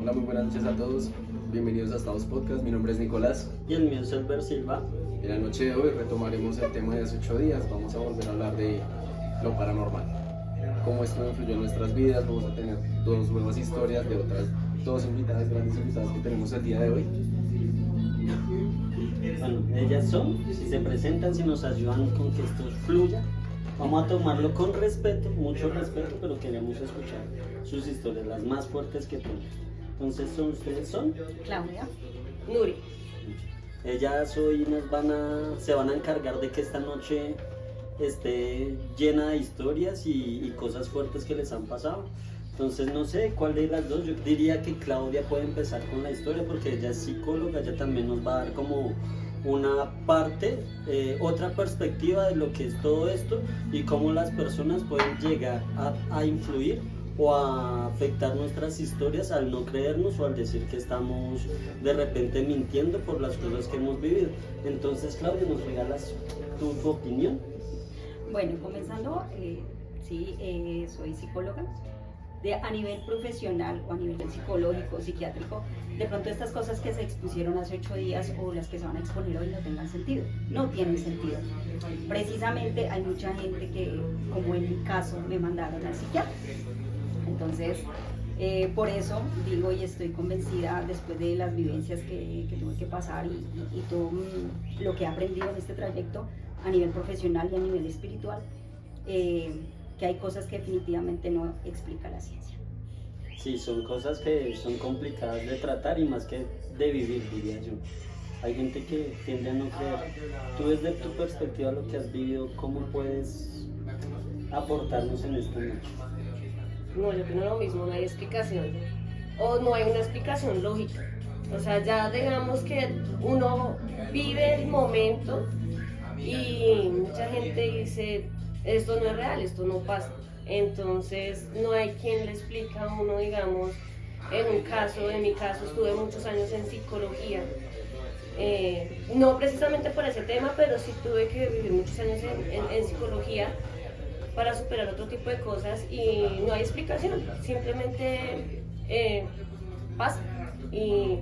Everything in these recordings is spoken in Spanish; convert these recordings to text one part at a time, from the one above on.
Hola, muy buenas noches a todos. Bienvenidos a Estados Podcast. Mi nombre es Nicolás. Y el mío es Elber Silva. En la noche de hoy retomaremos el tema de hace 8 días. Vamos a volver a hablar de lo paranormal. Cómo esto influyó en nuestras vidas. Vamos a tener dos nuevas historias de otras dos invitadas, grandes invitadas que tenemos el día de hoy. Bueno, ellas son, si se presentan, si nos ayudan con que esto fluya. Vamos a tomarlo con respeto, mucho respeto, pero queremos escuchar sus historias, las más fuertes que tengan. Entonces, ustedes son Claudia. Nuri. ellas hoy se van a encargar de que esta noche esté llena de historias y cosas fuertes que les han pasado. Entonces no sé cuál de las dos, yo diría que Claudia puede empezar con la historia porque ella es psicóloga, ella también nos va a dar como una parte, otra perspectiva de lo que es todo esto y cómo las personas pueden llegar a influir o a afectar nuestras historias al no creernos o al decir que estamos de repente mintiendo por las cosas que hemos vivido. Entonces, Claudia, ¿nos regalas tu opinión? Bueno, comenzando, soy psicóloga. A nivel profesional o a nivel psicológico, psiquiátrico, de pronto estas cosas que se expusieron hace 8 días o las que se van a exponer hoy no tengan sentido, no tienen sentido. Precisamente hay mucha gente que, como en mi caso, me mandaron al psiquiatra. Entonces, por eso digo y estoy convencida después de las vivencias que tuve que pasar y todo lo que he aprendido en este trayecto a nivel profesional y a nivel espiritual, que hay cosas que definitivamente no explica la ciencia. Sí, son cosas que son complicadas de tratar y más que de vivir, diría yo. Hay gente que tiende a no creer. Tú desde tu perspectiva, lo que has vivido, ¿cómo puedes aportarnos en esta noche? No, yo opino lo mismo, no hay explicación. O no hay una explicación lógica. O sea, ya digamos que uno vive el momento y mucha gente dice, esto no es real, esto no pasa. Entonces no hay quien le explica a uno, digamos, en mi caso estuve muchos años en psicología. No precisamente por ese tema, pero sí tuve que vivir muchos años en psicología para superar otro tipo de cosas y no hay explicación, simplemente pasa y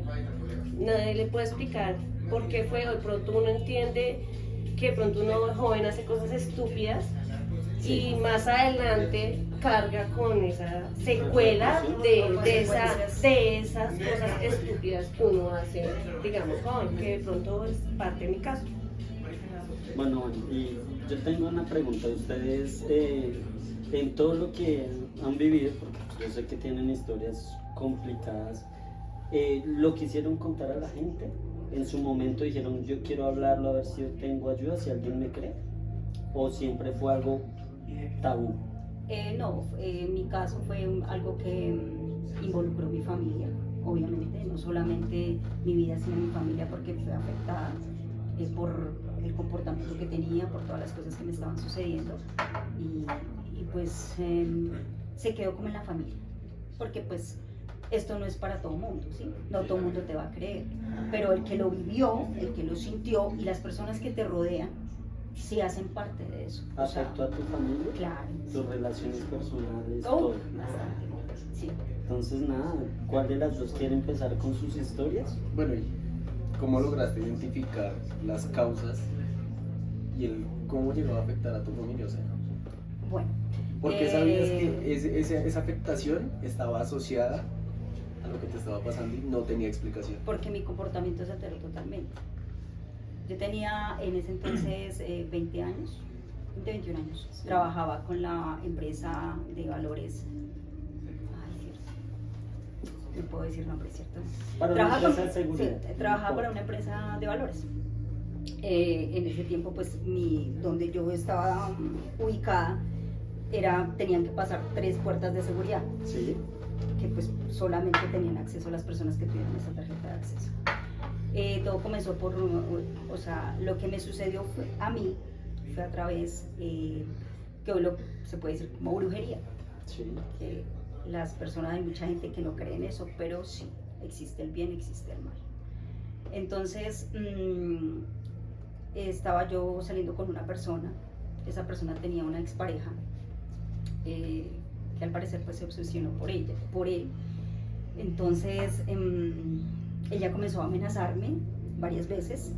nadie le puede explicar por qué fue. De pronto uno entiende que de pronto uno joven hace cosas estúpidas y más adelante carga con esa secuela de esas cosas estúpidas que uno hace, digamos, joven, que de pronto es parte de mi caso. Bueno, y yo tengo una pregunta. Ustedes, en todo lo que han vivido, porque yo sé que tienen historias complicadas, ¿lo quisieron contar a la gente? En su momento dijeron, yo quiero hablarlo a ver si yo tengo ayuda, si alguien me cree, ¿o siempre fue algo tabú? No, en mi caso fue algo que involucró mi familia, obviamente, no solamente mi vida, sino mi familia, porque fue afectada por el comportamiento que tenía, por todas las cosas que me estaban sucediendo y pues se quedó como en la familia, porque pues esto no es para todo el mundo, ¿sí? No todo el mundo te va a creer, pero el que lo vivió, el que lo sintió y las personas que te rodean, sí hacen parte de eso. ¿Afectó a tu familia? Claro. ¿Tus relaciones personales? Oh, Todo. bastante, sí. Entonces nada, ¿cuál de las dos quiere empezar con sus historias? Bueno, ¿y cómo lograste identificar las causas y cómo llegó a afectar a tu familia? O sea, Bueno. ¿por qué sabías que esa afectación estaba asociada a lo que te estaba pasando y no tenía explicación? Porque mi comportamiento se alteró totalmente. Yo tenía en ese entonces 20 años, 21 años. Trabajaba con la empresa de valores. Ay, cierto. No puedo decir nombre, ¿cierto? Para una empresa de seguridad. Sí, trabajaba para una empresa de valores. En ese tiempo, pues, donde yo estaba ubicada, tenían que pasar 3 puertas de seguridad. Sí. Que pues solamente tenían acceso a las personas que tuvieran esa tarjeta de acceso. Todo comenzó por, o sea, lo que me sucedió a mí fue a través, que hoy se puede decir como brujería. Sí. Que las personas, hay mucha gente que no cree en eso, pero sí, existe el bien, existe el mal. Entonces, estaba yo saliendo con una persona, esa persona tenía una expareja, que al parecer pues se obsesionó por él. Entonces, ella comenzó a amenazarme varias veces,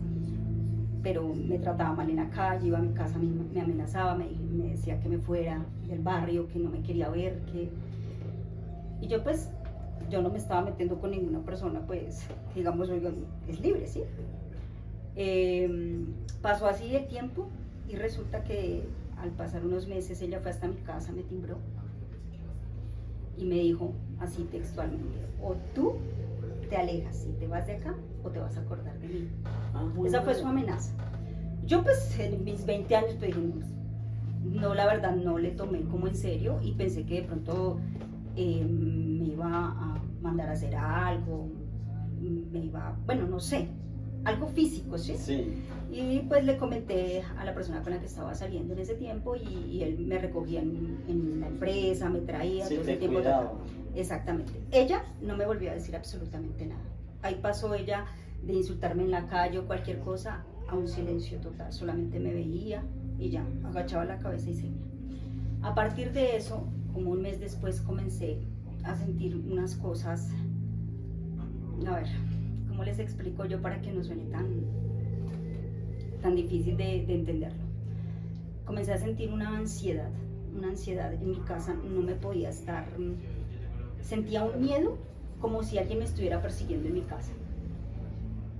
pero me trataba mal en la calle, iba a mi casa, me amenazaba, me decía que me fuera del barrio, que no me quería ver, y yo pues, yo no me estaba metiendo con ninguna persona, pues, digamos, oigan, es libre, ¿sí? Pasó así el tiempo y resulta que al pasar unos meses ella fue hasta mi casa, me timbró y me dijo así textualmente: o tú te alejas y te vas de acá o te vas a acordar de mí. Esa fue su amenaza. Yo pues en mis 20 años pues dije, no, la verdad no le tomé como en serio y pensé que de pronto me iba a mandar a hacer algo, bueno, no sé, algo físico, ¿sí? Sí. Y pues le comenté a la persona con la que estaba saliendo en ese tiempo y él me recogía en la empresa, me traía, Sí, todo ese te tiempo. cuidaba. Exactamente. Ella no me volvió a decir absolutamente nada. Ahí pasó ella de insultarme en la calle o cualquier cosa a un silencio total. Solamente me veía y ya, agachaba la cabeza y seguía. A partir de eso, como un mes después, comencé a sentir unas cosas. A ver, ¿cómo les explico yo para que no suene tan difícil de entenderlo? Comencé a sentir una ansiedad en mi casa, no me podía estar, sentía un miedo como si alguien me estuviera persiguiendo en mi casa.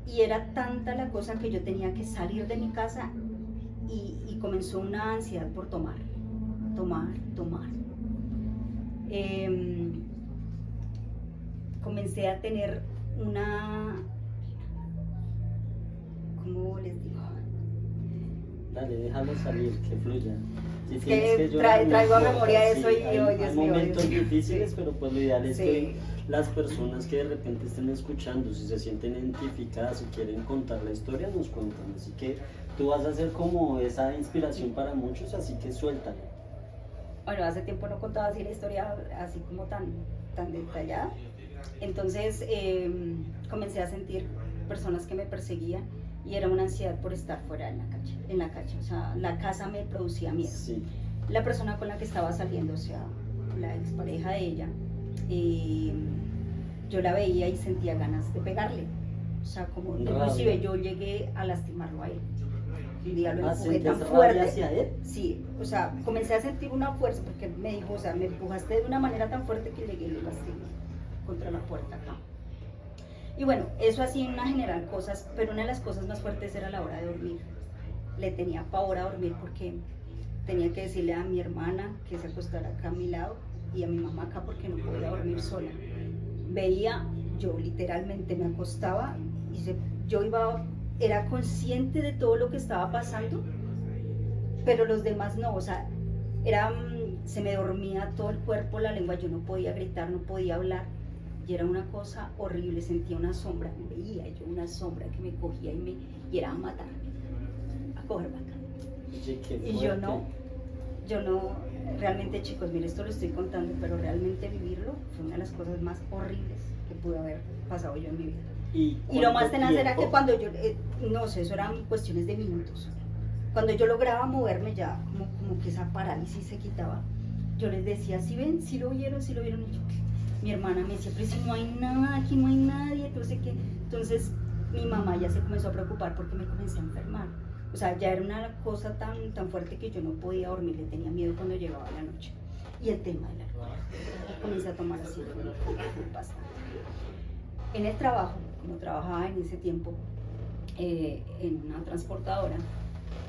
Y era tanta la cosa que yo tenía que salir de mi casa y comenzó una ansiedad por tomar. Comencé a tener ¿cómo les digo? Dale, déjalo salir, que fluya. Si Es tienes que llorar, traigo a importa, memoria eso y hay, hoy, Dios hay mío, momentos Dios mío. difíciles, Sí. pero pues lo ideal es Sí. que las personas que de repente estén escuchando, si se sienten identificadas, si quieren contar la historia, nos cuentan. Así que tú vas a ser como esa inspiración para muchos, así que suéltalo. Bueno, hace tiempo no contaba así la historia así como tan detallada. Entonces comencé a sentir personas que me perseguían y era una ansiedad por estar fuera en la calle. O sea, la casa me producía miedo. Sí. La persona con la que estaba saliendo, o sea, la expareja de ella, yo la veía y sentía ganas de pegarle. O sea, como inclusive yo llegué a lastimarlo a él. Un día lo empujé tan rabia fuerte. hacia él? Sí, o sea, comencé a sentir una fuerza porque me dijo, o sea, me empujaste de una manera tan fuerte que llegué y lo lastimé contra la puerta acá. Y bueno, eso así en una general cosas, pero una de las cosas más fuertes era la hora de dormir. Le tenía pavor a dormir porque tenía que decirle a mi hermana que se acostara acá a mi lado y a mi mamá acá porque no podía dormir sola. Veía, yo literalmente me acostaba y era consciente de todo lo que estaba pasando, pero los demás no, o sea, se me dormía todo el cuerpo, la lengua, yo no podía gritar, no podía hablar, y era una cosa horrible, sentía una sombra, veía yo una sombra que me cogía y era a matarme, a cogerme acá. Oye, qué Y yo fuerte. no, realmente chicos, miren, esto lo estoy contando, pero realmente vivirlo fue una de las cosas más horribles que pude haber pasado yo en mi vida. Y lo más tenaz era que cuando yo, no sé, eso eran cuestiones de minutos. Cuando yo lograba moverme ya, como que esa parálisis se quitaba, yo les decía, ¿sí ven? ¿Sí lo vieron? ¿Sí lo vieron? Y yo, mi hermana me decía, pero si no hay nada, aquí no hay nadie, entonces ¿qué? Entonces mi mamá ya se comenzó a preocupar porque me comencé a enfermar. O sea, ya era una cosa tan fuerte que yo no podía dormir, le tenía miedo cuando llegaba la noche. Y el tema del alcohol, comencé a tomar así bastante. En el trabajo, como trabajaba en ese tiempo en una transportadora,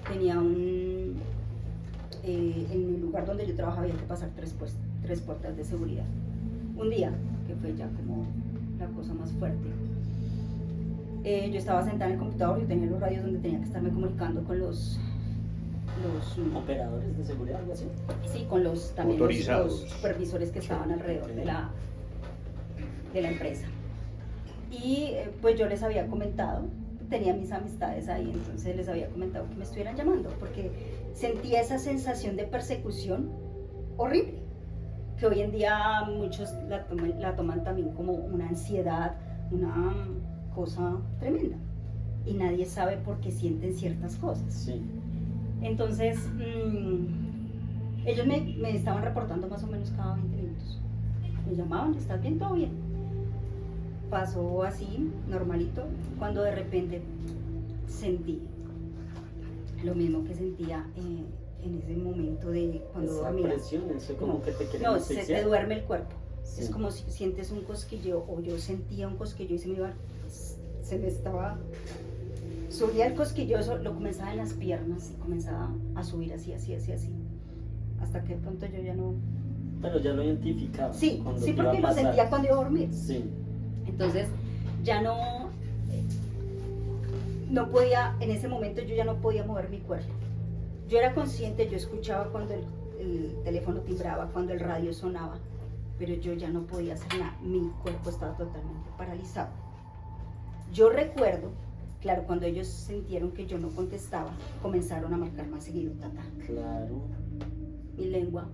tenía en el lugar donde yo trabajaba había que pasar tres puertas de seguridad. Un día, que fue ya como la cosa más fuerte, yo estaba sentada en el computador, yo tenía los radios donde tenía que estarme comunicando con los operadores de seguridad, algo así. Sí, con también los supervisores que estaban alrededor de la empresa. Y pues yo les había comentado, tenía mis amistades ahí, entonces les había comentado que me estuvieran llamando, porque sentía esa sensación de persecución horrible, que hoy en día muchos la toman también como una ansiedad, una cosa tremenda, y nadie sabe por qué sienten ciertas cosas. Sí. Entonces, ellos me estaban reportando más o menos cada 20 minutos. Me llamaban, ¿estás bien? ¿Todo bien? pasó así, normalito, cuando de repente sentí lo mismo que sentía en ese momento de cuando Esa dormía. presión, eso como No, que te quieren no, se te asfixiar. duerme el cuerpo. Sí. Es como si sientes un cosquilleo, o yo sentía un cosquilleo y se me estaba, subía el cosquillo, eso lo comenzaba en las piernas y comenzaba a subir así, hasta que de pronto yo ya no... Pero ya lo identificaba. Sí, cuando sí, te iba porque a lo pasar. sentía cuando iba a dormir. Sí, Entonces ya no podía, en ese momento yo ya no podía mover mi cuerpo. Yo era consciente, yo escuchaba cuando el teléfono timbraba, cuando el radio sonaba, pero yo ya no podía hacer nada, mi cuerpo estaba totalmente paralizado. Yo recuerdo, claro, cuando ellos sintieron que yo no contestaba, comenzaron a marcar más seguido, claro. mi lengua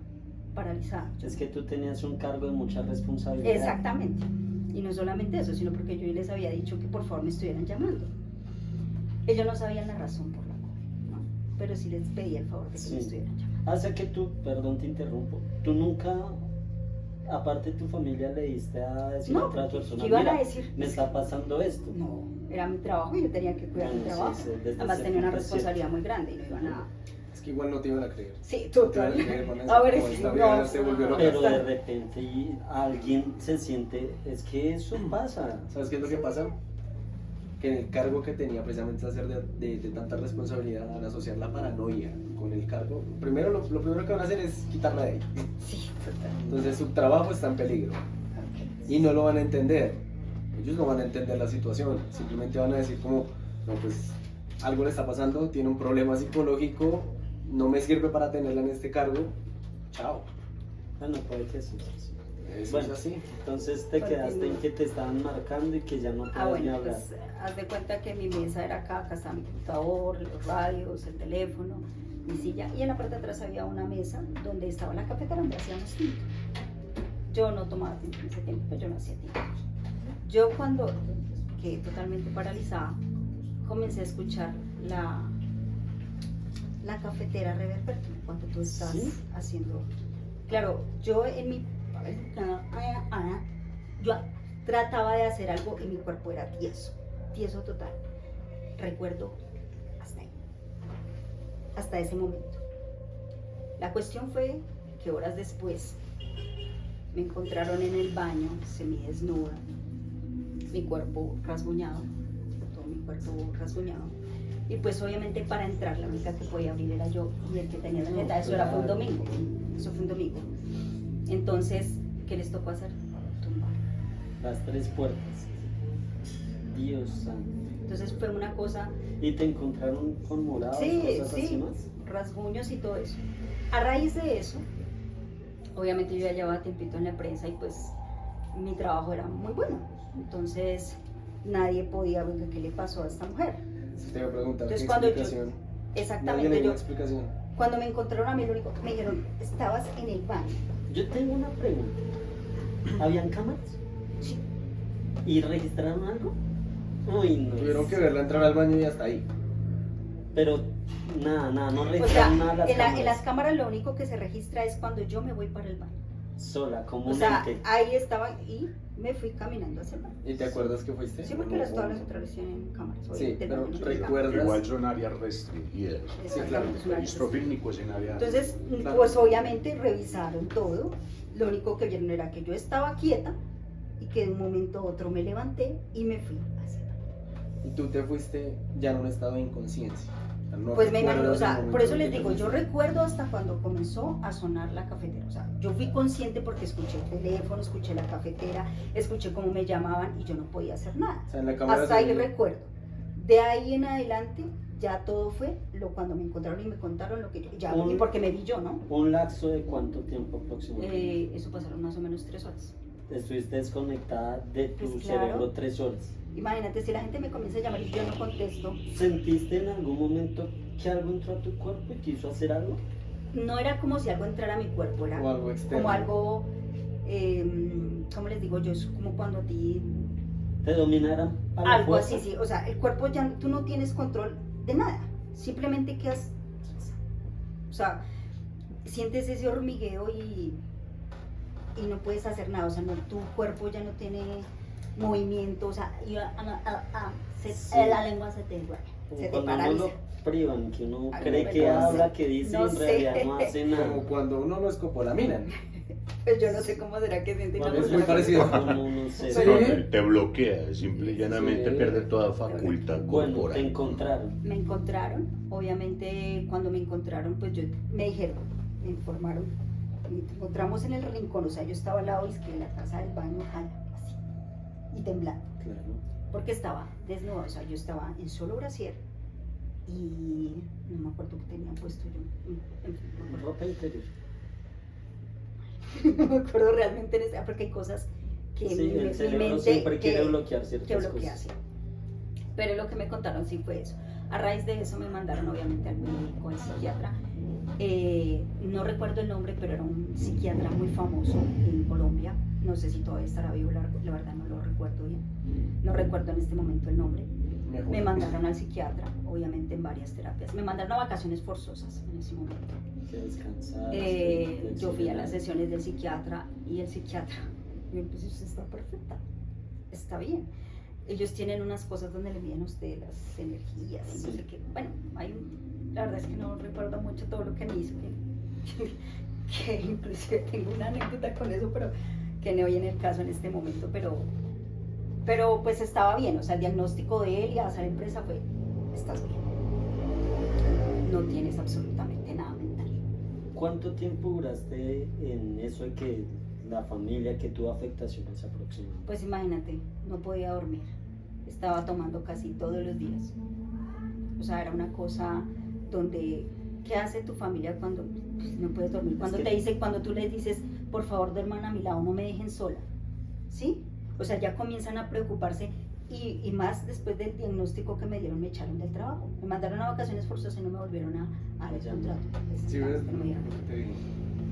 paralizada. Es que tú tenías un cargo de mucha responsabilidad. Exactamente. Y no solamente eso, sino porque yo les había dicho que por favor me estuvieran llamando. Ellos no sabían la razón por la cual, ¿no? Pero sí les pedía el favor de que Sí. me estuvieran llamando. Hace que tú, perdón te interrumpo, tú nunca, aparte de tu familia, le diste a decir a No, otra ¿qué persona, iban a mira, decir? me está pasando esto. No, era mi trabajo y yo tenía que cuidar mi Bueno, sí, trabajo. sí, desde Además ese tenía una punto es responsabilidad muy grande y no iban a... Es que igual no te iban a creer. Sí, No te iban total. a creer con eso, A ver, como sí, esta no, vida se volvió loca. Pero de repente alguien se siente, es que eso pasa. ¿Sabes qué es lo que pasa? Que en el cargo que tenía precisamente hacer de tanta responsabilidad, al asociar la paranoia con el cargo, primero lo primero que van a hacer es quitarla de ahí. Sí, total. Entonces su trabajo está en peligro y no lo van a entender. Ellos no van a entender la situación, simplemente van a decir como, no, pues algo le está pasando, tiene un problema psicológico, no me sirve para tenerla en este cargo, chao. Bueno, puede que sí. Eso Bueno, es así. entonces te quedaste en que te estaban marcando y que ya no podías ni Bueno, hablar. pues haz de cuenta que mi mesa era acá estaba mi computador, los radios, el teléfono, mi silla, y en la parte de atrás había una mesa donde estaba la cafetera donde hacíamos tinto. Yo no tomaba tinto en ese tiempo, yo no hacía tinto. Yo cuando quedé totalmente paralizada, comencé a escuchar la cafetera reverber cuando tú estás ¿Sí? haciendo. Claro, yo en mi yo trataba de hacer algo y mi cuerpo era tieso total. Recuerdo hasta ahí, hasta ese momento. La cuestión fue que horas después me encontraron en el baño, semidesnuda, mi cuerpo rasguñado, todo mi cuerpo rasguñado. Y pues obviamente para entrar la única que podía abrir era yo y el que tenía tarjeta. Eso era fue un domingo. Eso fue un domingo. Entonces, ¿qué les tocó hacer? Tumbar. Las 3 puertas. Dios santo. Entonces fue una cosa, ¿Y te encontraron con morados, cosas así sí, más? rasguños y todo eso. A raíz de eso, obviamente yo ya llevaba tiempito en la prensa y pues mi trabajo era muy bueno. Entonces nadie podía ver qué le pasó a esta mujer. Te iba a preguntar, Entonces, ¿qué cuando yo- explicación? Nadie le Exactamente, dio yo, una explicación. cuando me encontraron a mí, lo único que me dijeron, estabas en el baño. Yo tengo una pregunta. ¿Habían cámaras? Sí. ¿Y registraron algo? Uy, no. Tuvieron que verla entrar al baño y hasta ahí. Pero nada, no O sea, registraron nada las en cámaras. las cámaras lo único que se registra es cuando yo me voy para el baño. Sola, O sea, comúnmente. ahí estaba y me fui caminando hacia el baño. ¿Y te acuerdas que fuiste? Sí, porque todas las centrales tienen cámaras. Sí, obviamente, pero no tienen recuerdas. Igual son áreas restringidas. cámaras. Sí, claro. Exactamente, es una El registro fílmico es en área. Entonces, Claro. pues obviamente revisaron todo. Lo único que vieron era que yo estaba quieta y que de un momento a otro me levanté y me fui hacia el baño. Y tú te fuiste ya en un estado de inconsciencia. O sea, no Pues me imagino, recuerdas o sea, el momento por eso en les que digo, te yo fuiste. recuerdo hasta cuando comenzó a sonar la cafetera. O sea, yo fui consciente porque escuché el teléfono, escuché la cafetera, escuché cómo me llamaban y yo no podía hacer nada. O sea, en la cámara Hasta se ahí veía- recuerdo. De ahí en adelante ya todo fue cuando me encontraron y me contaron lo que yo, ya Un- y porque me vi yo, ¿no? ¿Un lapso de cuánto tiempo aproximadamente? Eso pasaron más o menos 3 horas. Estuviste desconectada de tu Pues claro. cerebro 3 horas. Imagínate, si la gente me comienza a llamar y yo no contesto, ¿Sentiste en algún momento que algo entró a tu cuerpo y quiso hacer algo? no era como si algo entrara a mi cuerpo, era O algo externo. como algo, ¿cómo les digo yo? Es como cuando a ti, ¿Te dominaran a la algo fuerza? así, sí, o sea, el cuerpo ya, tú no tienes control de nada, simplemente quedas, o sea, sientes ese hormigueo y no puedes hacer nada, o sea, tu cuerpo ya no tiene movimiento, o sea, Sí. la lengua se te duele, se te Cuando uno paraliza. lo privan, que uno Ay, cree no, que no habla, sé. que dice, No en sé. realidad no hace nada. Como cuando uno lo escopolaminan. Pues yo no sé cómo será que siente una Cuando es muy persona parecido. No sé. Pero- Te bloquea, simple y llanamente Sí. pierde toda facultad Bueno, te corporal. encontraron. Me encontraron, obviamente cuando me encontraron, pues me dijeron, me informaron, me encontramos en el rincón, o sea, yo estaba al lado izquierdo en la taza del baño, así, y temblando, Claro. porque estaba desnuda, o sea, yo estaba en solo brasier y no me acuerdo qué tenía puesto yo, en fin, no me acuerdo. Ropa interior. No me acuerdo realmente, porque hay cosas que Sí, mi el cerebro mente siempre quiere que- bloquear que ciertas bloquea, cosas. sí. Pero lo que me contaron sí fue eso. A raíz de eso me mandaron obviamente al médico, al psiquiatra. No recuerdo el nombre, pero era un psiquiatra muy famoso en Colombia. No sé si todavía estará vivo, la verdad no lo recuerdo bien. No recuerdo en este momento el nombre. Mejor. Me mandaron al psiquiatra, obviamente en varias terapias. Me mandaron a vacaciones forzosas en ese momento. Que descansar. Yo fui a las sesiones del psiquiatra y el psiquiatra me dijo, pues usted está perfecta, está bien. Ellos tienen unas cosas donde le miden a usted las energías y no Sí. sé qué. Bueno, la verdad es que no recuerdo mucho todo lo que me hizo, que inclusive tengo una anécdota con eso, pero que no viene el caso en este momento, pero pues estaba bien, o sea, el diagnóstico de él y a la empresa fue, estás bien, no tienes absolutamente nada mental. ¿Cuánto tiempo duraste en eso de que la familia, que tuvo afectaciones aproximadamente? Pues imagínate, no podía dormir, estaba tomando casi todos los días. O sea, era una cosa donde, ¿qué hace tu familia cuando no puedes dormir? Cuando cuando tú les dices, por favor duerman a mi lado, no me dejen sola, ¿sí? O sea, ya comienzan a preocuparse y más después del diagnóstico que me dieron, me echaron del trabajo. Me mandaron a vacaciones forzosas y no me volvieron a dar el contrato. Sí, ves, No me dieron. lo que te digo.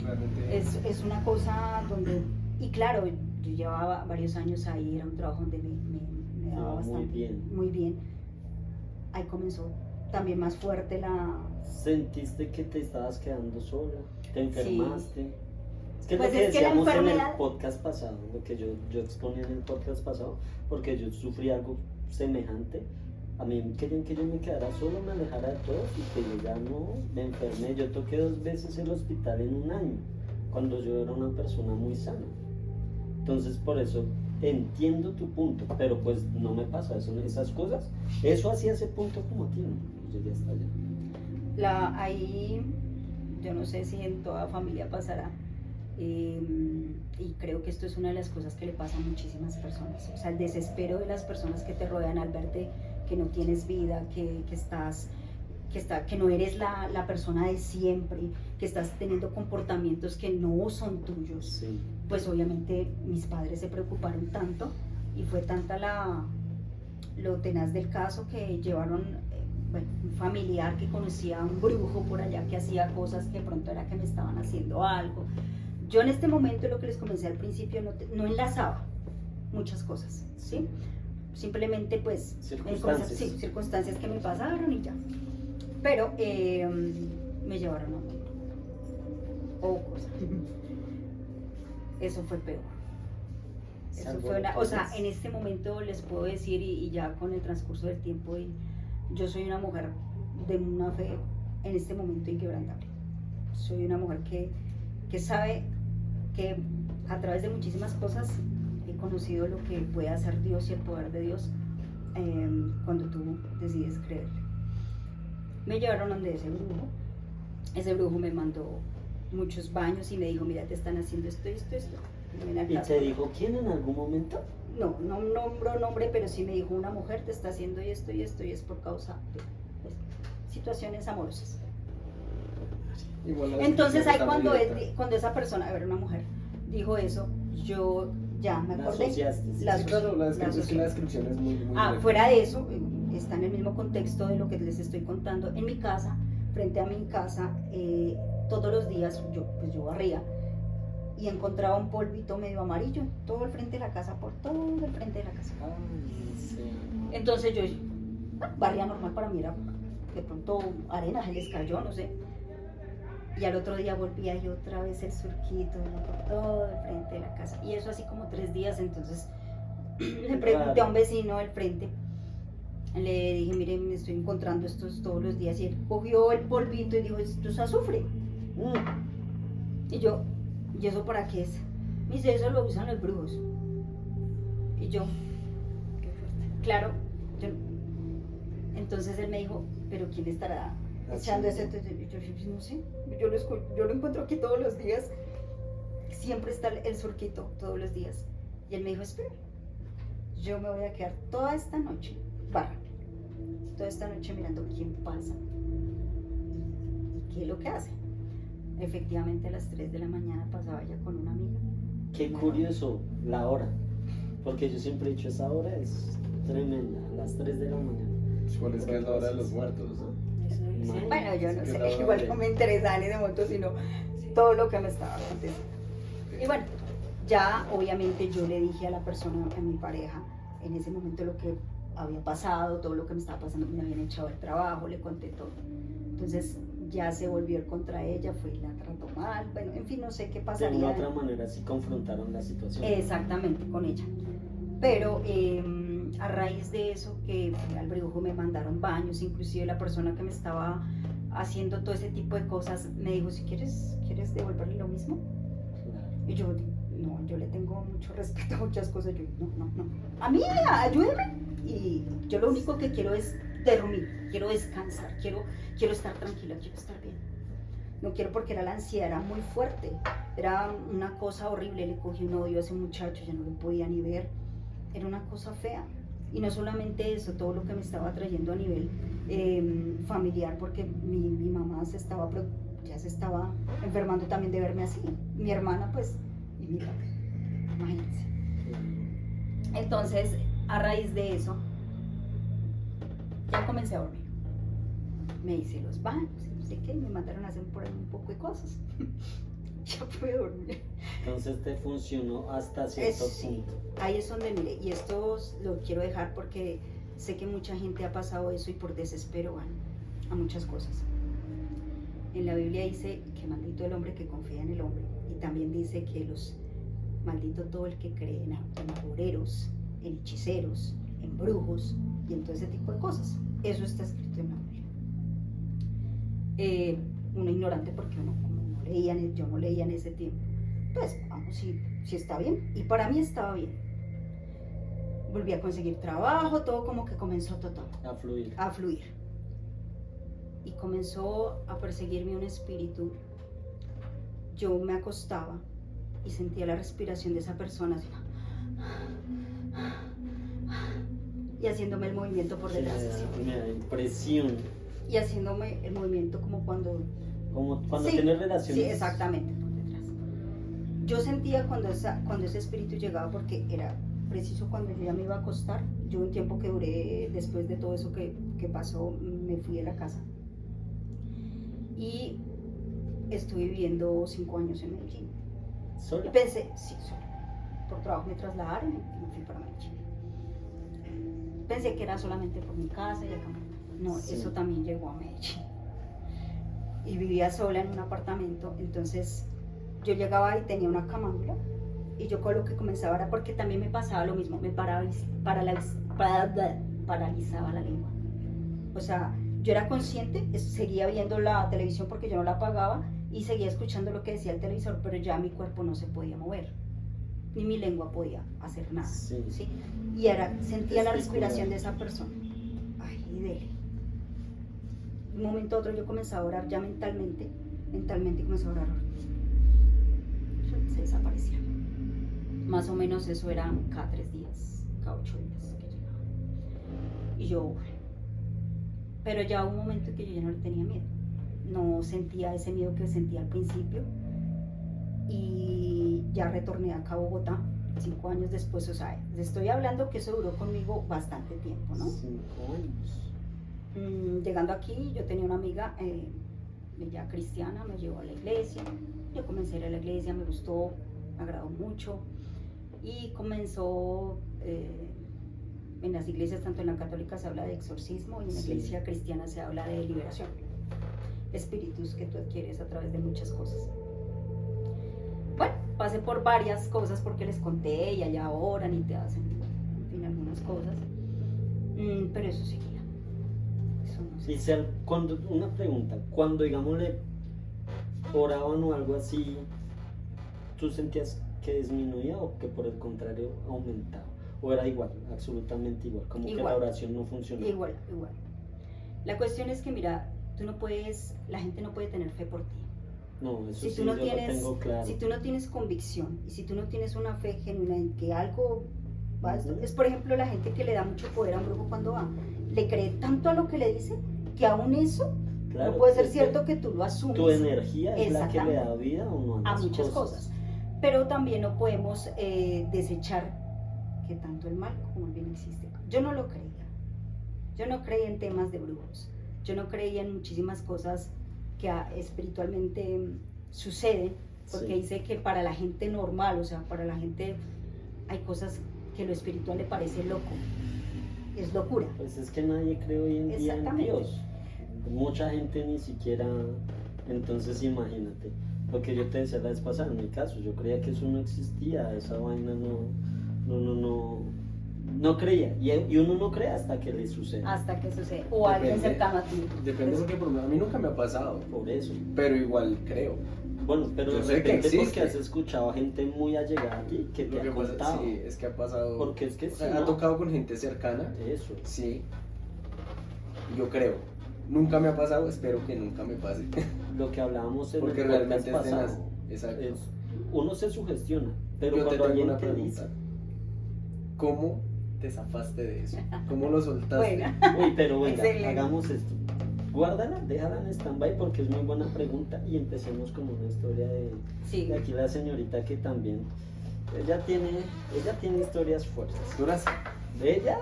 Realmente. Es una cosa donde, y claro, yo llevaba varios años ahí, era un trabajo donde me daba Ah, muy bastante, bien. muy bien. Ahí comenzó también más fuerte ¿Sentiste que te estabas quedando sola? ¿Te enfermaste? Es que Pues lo que es que la decíamos en el enfermedad- podcast pasado, lo que yo exponía en el podcast pasado, porque yo sufrí algo semejante. A mí querían que yo me quedara solo, me alejara de todos y que yo ya no me enfermé. Yo toqué 2 veces el hospital en un año, cuando yo era una persona muy sana. Entonces por eso entiendo tu punto, pero pues no me pasa esas cosas. Eso hacía ese punto como a ti, no llegué hasta allá. ahí, yo no sé si en toda familia pasará, y creo que esto es una de las cosas que le pasa a muchísimas personas, o sea, el desespero de las personas que te rodean al verte que no tienes vida, que no eres la persona de siempre, que estás teniendo comportamientos que no son tuyos. Sí. Pues obviamente mis padres se preocuparon tanto y fue tanta lo tenaz del caso que llevaron un familiar que conocía a un brujo por allá que hacía cosas que de pronto era que me estaban haciendo algo. Yo en este momento, lo que les comencé al principio, no enlazaba muchas cosas, ¿sí? Simplemente pues circunstancias que me pasaron y ya. Pero me llevaron a un cosa. Eso fue peor. Eso fue o sea, en este momento les puedo decir y ya con el transcurso del tiempo, yo soy una mujer de una fe en este momento inquebrantable. Soy una mujer que sabe que a través de muchísimas cosas he conocido lo que puede hacer Dios y el poder de Dios cuando tú decides creerle. Me llevaron donde ese brujo me mandó muchos baños y me dijo, mira, te están haciendo esto y esto, esto. ¿Y te dijo quién en algún momento? No nombró nombre, pero sí me dijo, una mujer te está haciendo esto y esto y es por causa de situaciones amorosas. Entonces ahí cuando esa persona, era una mujer, dijo eso, yo ya me acordé. Claro, la descripción es muy directa. Fuera de eso, está en el mismo contexto de lo que les estoy contando. En mi casa, frente a mi casa, todos los días yo barría y encontraba un polvito medio amarillo, todo el frente de la casa, por todo el frente de la casa. Sí. Entonces yo barría normal, para mí era de pronto arena, se les cayó, no sé. Y al otro día volvía y otra vez el surquito por todo el frente de la casa. Y eso así como 3 días, entonces Le pregunté a un vecino del frente, le dije, mire, me estoy encontrando estos todos los días, y él cogió el polvito y dijo, esto es azufre. Y yo, ¿y eso para qué es? Me dice, eso lo usan los brujos. Y yo, claro, entonces él me dijo, pero ¿quién estará echando eso? Entonces yo no sé, yo lo encuentro aquí todos los días, siempre está el surquito todos los días. Y él me dijo, espera, yo me voy a quedar toda esta noche, toda esta noche mirando quién pasa y qué es lo que hace. Efectivamente a las 3 de la mañana pasaba ya con una amiga. Qué curioso la hora, porque yo siempre he dicho esa hora es tremenda, a las 3 de la mañana. ¿Cuál es que es la hora de los muertos, no? Eso dice. Bueno, yo no Sí, sé, la igual verdad. no me interesaba en ese momento, sino todo lo que me estaba aconteciendo. Y bueno, ya obviamente yo le dije a la persona, a mi pareja, en ese momento lo que había pasado, todo lo que me estaba pasando, me habían echado el trabajo, le conté todo. Entonces ya se volvió contra ella, fue y la trató mal, bueno, en fin, no sé qué De pasaría. una otra manera sí confrontaron la situación. Exactamente, con ella. Pero a raíz de eso, que al brujo me mandaron baños, inclusive la persona que me estaba haciendo todo ese tipo de cosas me dijo, si quieres devolverle lo mismo. Claro. Y yo, no, yo le tengo mucho respeto a muchas cosas, yo, no. A mí, ayúdeme. Y yo lo único que quiero es dormir, quiero descansar, quiero estar tranquila, quiero estar bien. No quiero, porque era la ansiedad, era muy fuerte, era una cosa horrible, le cogí un odio a ese muchacho, ya no lo podía ni ver, era una cosa fea. Y no solamente eso, todo lo que me estaba trayendo a nivel familiar, porque mi mamá ya se estaba enfermando también de verme así, mi hermana pues, y mi papá, imagínense. Entonces, a raíz de eso, ya comencé a dormir. Me hice los baños, y no sé qué, me mandaron a hacer por ahí un poco de cosas. Ya pude dormir. Entonces te funcionó hasta cierto Sí, punto. ahí es donde mire, y esto lo quiero dejar porque sé que mucha gente ha pasado eso y por desespero van a muchas cosas. En la Biblia dice que maldito el hombre que confía en el hombre, y también dice que maldito todo el que cree en agoreros, en hechiceros, en brujos y en todo ese tipo de cosas. Eso está escrito en la Biblia. Uno ignorante porque uno como yo no leía en ese tiempo. Pues vamos, si está bien, y para mí estaba bien. Volví a conseguir trabajo, todo como que comenzó A fluir. a fluir. Y comenzó a perseguirme un espíritu. Yo me acostaba y sentía la respiración de esa persona así, y haciéndome el movimiento por detrás así. Me da impresión. Y haciéndome el movimiento como cuando Como cuando sí, tienes relaciones. sí, exactamente, por detrás. Yo sentía cuando ese espíritu llegaba, porque era preciso cuando yo ya me iba a acostar. Yo un tiempo que duré, después de todo eso que pasó, me fui de la casa. Y estuve viviendo 5 años en Medellín. Y ¿Sola? pensé, sí, sola. Por trabajo me trasladaron y me fui para Medellín. Pensé que era solamente por mi casa y acá. No, Sí. eso también llegó a Medellín. Y vivía sola en un apartamento, entonces yo llegaba y tenía una camándula, y yo con lo que comenzaba era, porque también me pasaba lo mismo, me paralizaba la lengua. O sea, yo era consciente, seguía viendo la televisión porque yo no la apagaba, y seguía escuchando lo que decía el televisor, pero ya mi cuerpo no se podía mover, ni mi lengua podía hacer nada. Sí. ¿Sí? Y sentía la Gesticular. respiración de esa persona. Ay, y dele. De un momento a otro yo comencé a orar ya mentalmente comencé a orar. Se desaparecía. Más o menos eso era cada 3 días, cada 8 días que llegaba. Y yo, pero ya hubo un momento en que yo ya no le tenía miedo. No sentía ese miedo que sentía al principio. Y ya retorné acá a Bogotá 5 años después. O sea, estoy hablando que eso duró conmigo bastante tiempo, ¿no? 5 años. Llegando aquí, yo tenía una amiga, ella cristiana, me llevó a la iglesia. Yo comencé a ir a la iglesia, me gustó, me agradó mucho. Y comenzó, en las iglesias, tanto en la católica se habla de exorcismo, y en la Sí. iglesia cristiana se habla de liberación. Espíritus que tú adquieres a través de muchas cosas. Bueno, pasé por varias cosas porque les conté y allá oran y te hacen. muchísimas cosas. Pero eso seguía. Eso no sé. Y cuando, una pregunta, cuando digámosle oraban o algo así, ¿tú sentías que disminuía o que por el contrario aumentaba? ¿O era igual, absolutamente igual? Como que la Igual. oración no funcionaba. Igual. La cuestión es que, mira, la gente no puede tener fe por ti. No, eso Si sí tú no yo lo tienes, tengo claro. si tú no tienes convicción y si tú no tienes una fe genuina en que algo va a esto, Ujú. es por ejemplo la gente que le da mucho poder a un brujo cuando va, le cree tanto a lo que le dice que aún eso Claro, no puede ser es cierto que tú lo asumes tu energía es la que le da Exactamente. vida o no a las muchas cosas. Pero también no podemos desechar que tanto el mal como el bien existe. Yo no lo creía. Yo no creía en temas de brujos. Yo no creía en muchísimas cosas que espiritualmente suceden, porque Sí. dice que para la gente normal, o sea, para la gente hay cosas que lo espiritual le parece loco. Es locura. Pues es que nadie cree hoy en día en Exactamente. Dios. Mucha gente ni siquiera, entonces imagínate. Lo que yo te decía la vez pasada, en mi caso, yo creía que eso no existía, esa vaina no creía. Y uno no cree hasta que le sucede. Hasta que sucede. O alguien Depende. cercano a ti. Depende Pues, porque por ejemplo, a mí nunca me ha pasado, Por eso. pero igual creo. Bueno, pero Yo de sé que repente porque existe. has escuchado a gente muy allegada a ti que te Lo que ha pasa, contado. sí, es que ha pasado. Porque es que o sea, si ha no- tocado con gente cercana, Eso. sí. Yo creo. Nunca me ha pasado, espero que nunca me pase. Lo que hablábamos en Porque el podcast realmente es tenaz. pasado. Exacto. Uno se sugestiona, pero Yo te cuando tengo alguien una te pregunta. dice, ¿Cómo te zafaste de eso? ¿Cómo lo soltaste? Buena. uy, pero venga, Excelente. hagamos esto. Guárdala, déjala en stand-by porque es muy buena pregunta y empecemos con una historia Sí. de aquí la señorita que también, ella tiene historias fuertes. Duras. De ella,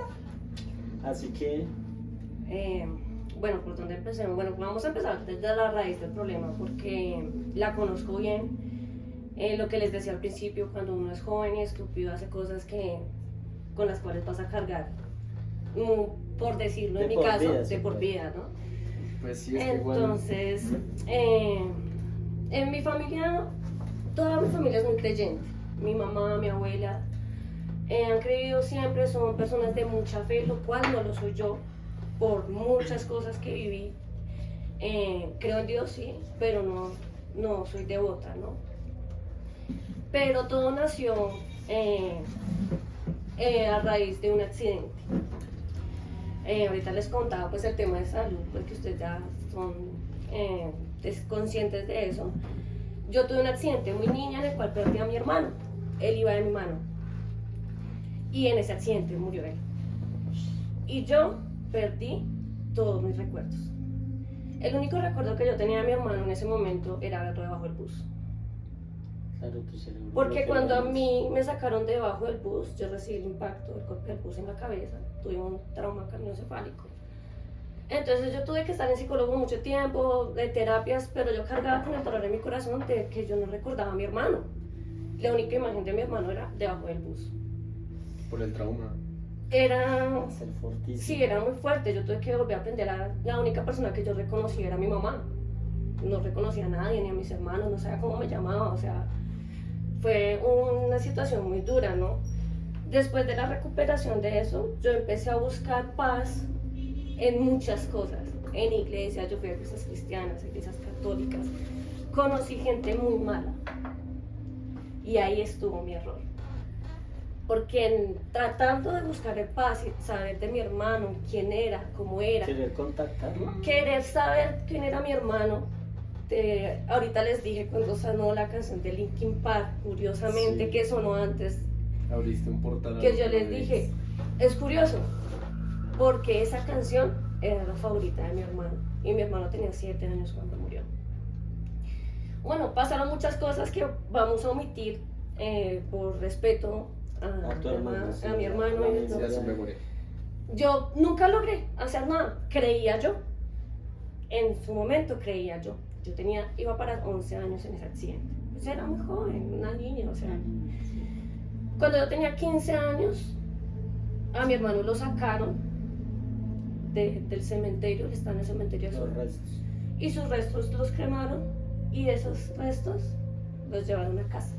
así que, Bueno, ¿por dónde empecemos? Bueno, vamos a empezar desde la raíz del problema porque la conozco bien. Lo que les decía al principio, cuando uno es joven y estúpido hace cosas con las cuales vas a cargar, por decirlo en De mi por caso, vida, sí, de por claro. vida, ¿no? Pues sí, es que igual. Entonces, en mi familia, toda mi familia es muy creyente. Mi mamá, mi abuela, han creído siempre, son personas de mucha fe, lo cual no lo soy yo, por muchas cosas que viví. Creo en Dios, sí, pero no soy devota, ¿no? Pero todo nació a raíz de un accidente. Ahorita les contaba pues el tema de salud, porque ustedes ya son conscientes de eso. Yo tuve un accidente muy niña en el cual perdí a mi hermano. Él iba de mi mano. Y en ese accidente murió él. Y yo perdí todos mis recuerdos. El único recuerdo que yo tenía de mi hermano en ese momento era verlo debajo del bus. claro, tu cerebro. Porque lo que cuando a vales. mí me sacaron debajo del bus, yo recibí el impacto del golpe del bus en la cabeza, tuve un trauma craneoencefálico. Entonces yo tuve que estar en psicólogo mucho tiempo, de terapias, pero yo cargaba con el dolor en mi corazón de que yo no recordaba a mi hermano. La única imagen de mi hermano era debajo del bus. Por el trauma. Era... Va a ser fortísimo. Sí, era muy fuerte, yo tuve que volver a aprender la única persona que yo reconocía era mi mamá. No reconocía a nadie, ni a mis hermanos, no sabía cómo me llamaba, o sea, fue una situación muy dura, ¿no? Después de la recuperación de eso, yo empecé a buscar paz en muchas cosas, en iglesias, yo fui a iglesias cristianas, iglesias católicas, conocí gente muy mala y ahí estuvo mi error. Porque tratando de buscar el paz y saber de mi hermano, quién era, cómo era, Querer contactarlo. querer saber quién era mi hermano. Ahorita les dije cuando sonó la canción de Linkin Park, curiosamente, Sí. que sonó antes, Abriste un portal. que yo les dije, es curioso, porque esa canción era la favorita de mi hermano, y mi hermano tenía 7 años cuando murió. Bueno, pasaron muchas cosas que vamos a omitir por respeto A tu hermano, sí. a mi hermano. y Sí, a su memoria. yo nunca logré hacer nada, creía yo. En su momento creía yo. Yo iba para 11 años en ese accidente. Pues era muy joven, una niña, o sea. Cuando yo tenía 15 años, a mi hermano lo sacaron del cementerio, que está en el cementerio Los azul, restos. y sus restos los cremaron, y esos restos los llevaron a casa.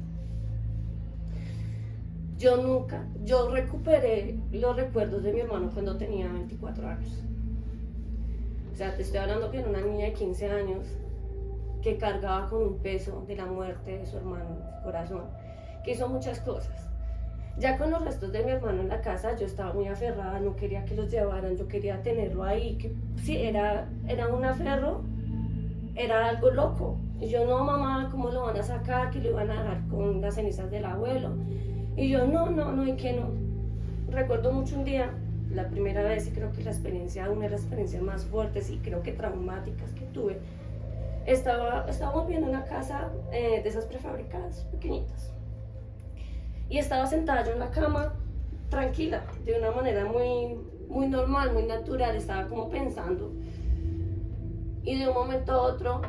yo recuperé los recuerdos de mi hermano cuando tenía 24 años. O sea, te estoy hablando que era una niña de 15 años que cargaba con un peso de la muerte de su hermano en su corazón, que hizo muchas cosas. Ya con los restos de mi hermano en la casa, yo estaba muy aferrada, no quería que los llevaran, yo quería tenerlo ahí, que sí, era un aferro, era algo loco. Y yo, no, mamá, ¿cómo lo van a sacar? Que lo iban a dejar con las cenizas del abuelo. Y yo, no, y que no. Recuerdo mucho un día, la primera vez, y creo que una de las experiencias más fuertes y creo que traumáticas que tuve, estábamos viendo una casa de esas prefabricadas, pequeñitas. Y estaba sentada yo en la cama, tranquila, de una manera muy normal, muy natural, estaba como pensando. Y de un momento a otro,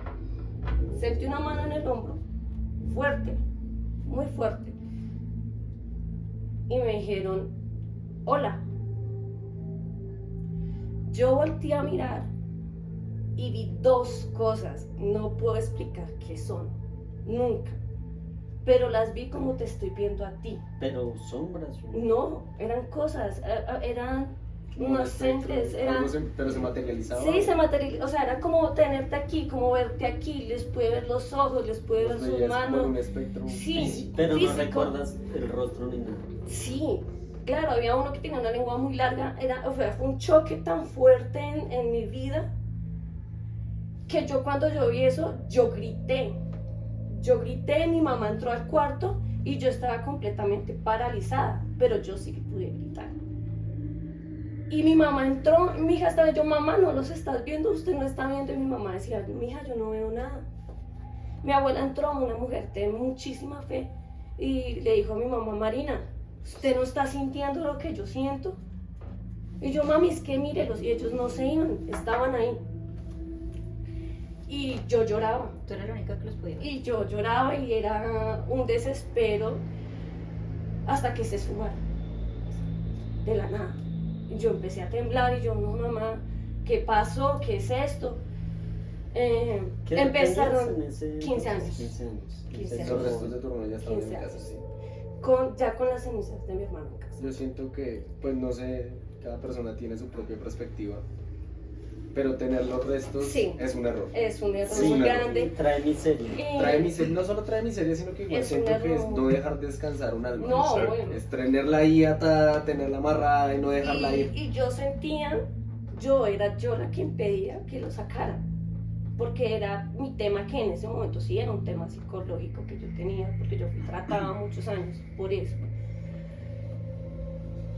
sentí una mano en el hombro, fuerte, muy fuerte. Y me dijeron, hola. Yo volteé a mirar y vi dos cosas, no puedo explicar qué son, nunca. Pero las vi como te estoy viendo a ti. Pero sombras. No, eran cosas, eran unos entes, eran... Pero se materializaba. Sí, se materializaba, o sea, era como tenerte aquí, como verte aquí, les puede ver los ojos, les puede ver sus manos. Un espectro. Sí, Pero físico. no recuerdas el rostro ni nada. Sí, claro, había uno que tenía una lengua muy larga, fue un choque tan fuerte en mi vida, que yo cuando yo vi eso, yo grité, mi mamá entró al cuarto y yo estaba completamente paralizada, pero yo sí pude gritar. Y mi mamá entró, mi hija estaba, yo, mamá, no los estás viendo, usted no está viendo, y mi mamá decía, mi hija, yo no veo nada. Mi abuela entró, una mujer de muchísima fe, y le dijo a mi mamá, Marina, ¿usted no está sintiendo lo que yo siento? Y yo, mami, es que mírelos, y ellos no se iban, estaban ahí. Y yo lloraba. Tú eras la única que los podía ver. Y yo lloraba y era un desespero hasta que se sumaron de la nada. Y yo empecé a temblar y yo, no, mamá, ¿qué pasó? ¿Qué es esto? ¿Qué Empezaron tenías en ese 15 años. 15 años. 15 Los restos de tu hermano ya estaban en 15 casa, años. sí. Ya con las cenizas de mi hermano en casa. Yo siento que, pues no sé, cada persona tiene su propia perspectiva, pero tener los restos Sí. es un error. Es un error Sí, muy un error. grande. Trae miseria. Trae miseria, no solo trae miseria, sino que igual Es un siento que es error. no dejar descansar un alma. No, Exacto. bueno. Es tenerla ahí atada, tenerla amarrada y no dejarla ir. Y yo sentía, era yo la que impedía que lo sacaran, porque era mi tema, que en ese momento sí era un tema psicológico que yo tenía, porque yo fui tratada muchos años por eso.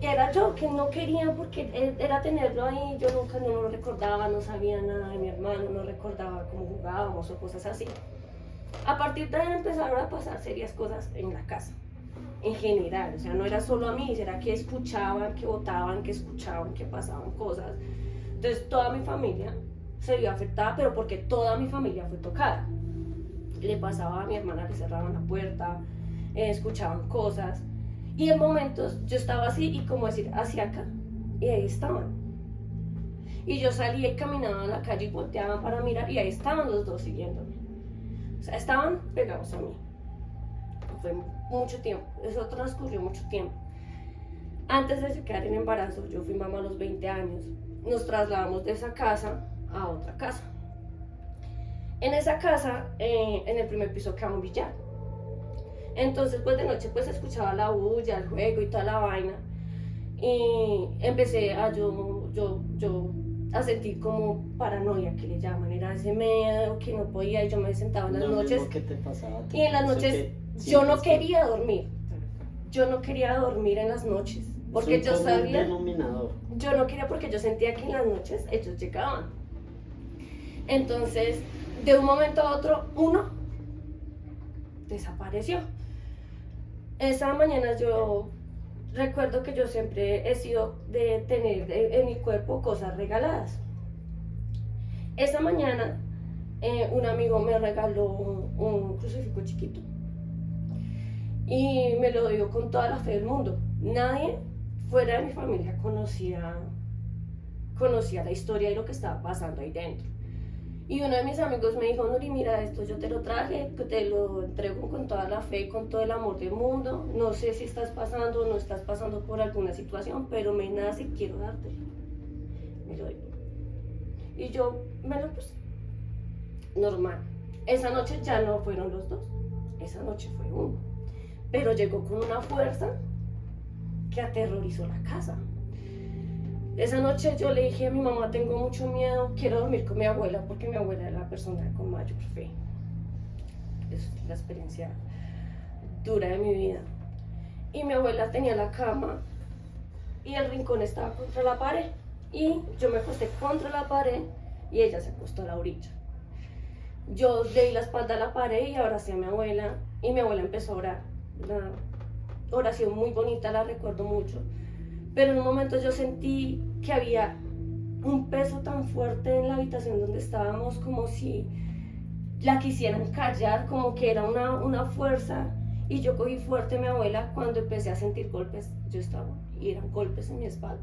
Y era yo que no quería, porque era tenerlo ahí, yo nunca no lo recordaba, no sabía nada de mi hermano, no recordaba cómo jugábamos o cosas así. A partir de ahí empezaron a pasar serias cosas en la casa, en general, o sea, no era solo a mí, era que escuchaban, que votaban, que escuchaban, que pasaban cosas. Entonces toda mi familia se vio afectada, pero porque toda mi familia fue tocada. Le pasaba a mi hermana, le cerraban la puerta, escuchaban cosas, y en momentos yo estaba así, y como decir, hacia acá, y ahí estaban. Y yo salía y caminaba a la calle y volteaban para mirar, y ahí estaban los dos siguiéndome. O sea, estaban pegados a mí. Fue mucho tiempo, eso transcurrió mucho tiempo. Antes de quedar en embarazo, yo fui mamá a los 20 años. Nos trasladamos de esa casa a otra casa. En esa casa, en el primer piso quedaba un billar. Entonces, pues de noche pues escuchaba la bulla, el juego y toda la vaina. Y empecé a a sentir como paranoia, que le llaman. Era ese miedo que no podía, y yo me sentaba en las Lo noches. mismo que te pasaba a ti. Y en las Eso noches que yo no sientes quería dormir. Yo no quería dormir en las noches. Porque es un yo común sabía... denominador. Yo no quería, porque yo sentía que en las noches ellos llegaban. Entonces, de un momento a otro, uno desapareció. Esa mañana yo recuerdo que yo siempre he sido de tener en mi cuerpo cosas regaladas. Esa mañana un amigo me regaló un crucifijo chiquito y me lo dio con toda la fe del mundo. Nadie fuera de mi familia conocía la historia de lo que estaba pasando ahí dentro. Y uno de mis amigos me dijo, Nuri, mira esto, yo te lo traje, te lo entrego con toda la fe, con todo el amor del mundo. No sé si estás pasando o no estás pasando por alguna situación, pero me nace y quiero dártelo. Me lo dio. Y yo me lo puse. Normal. Esa noche ya no fueron los dos, esa noche fue uno. Pero llegó con una fuerza que aterrorizó la casa. Esa noche yo le dije a mi mamá, tengo mucho miedo, quiero dormir con mi abuela porque mi abuela es la persona con mayor fe. Es la experiencia dura de mi vida. Y mi abuela tenía la cama y el rincón estaba contra la pared. Y yo me acosté contra la pared y ella se acostó a la orilla. Yo le di la espalda a la pared y abracé a mi abuela y mi abuela empezó a orar. Una oración muy bonita, la recuerdo mucho. Pero en un momento yo sentí que había un peso tan fuerte en la habitación donde estábamos, como si la quisieran callar, como que era una fuerza. Y yo cogí fuerte a mi abuela cuando empecé a sentir golpes. Y eran golpes en mi espalda,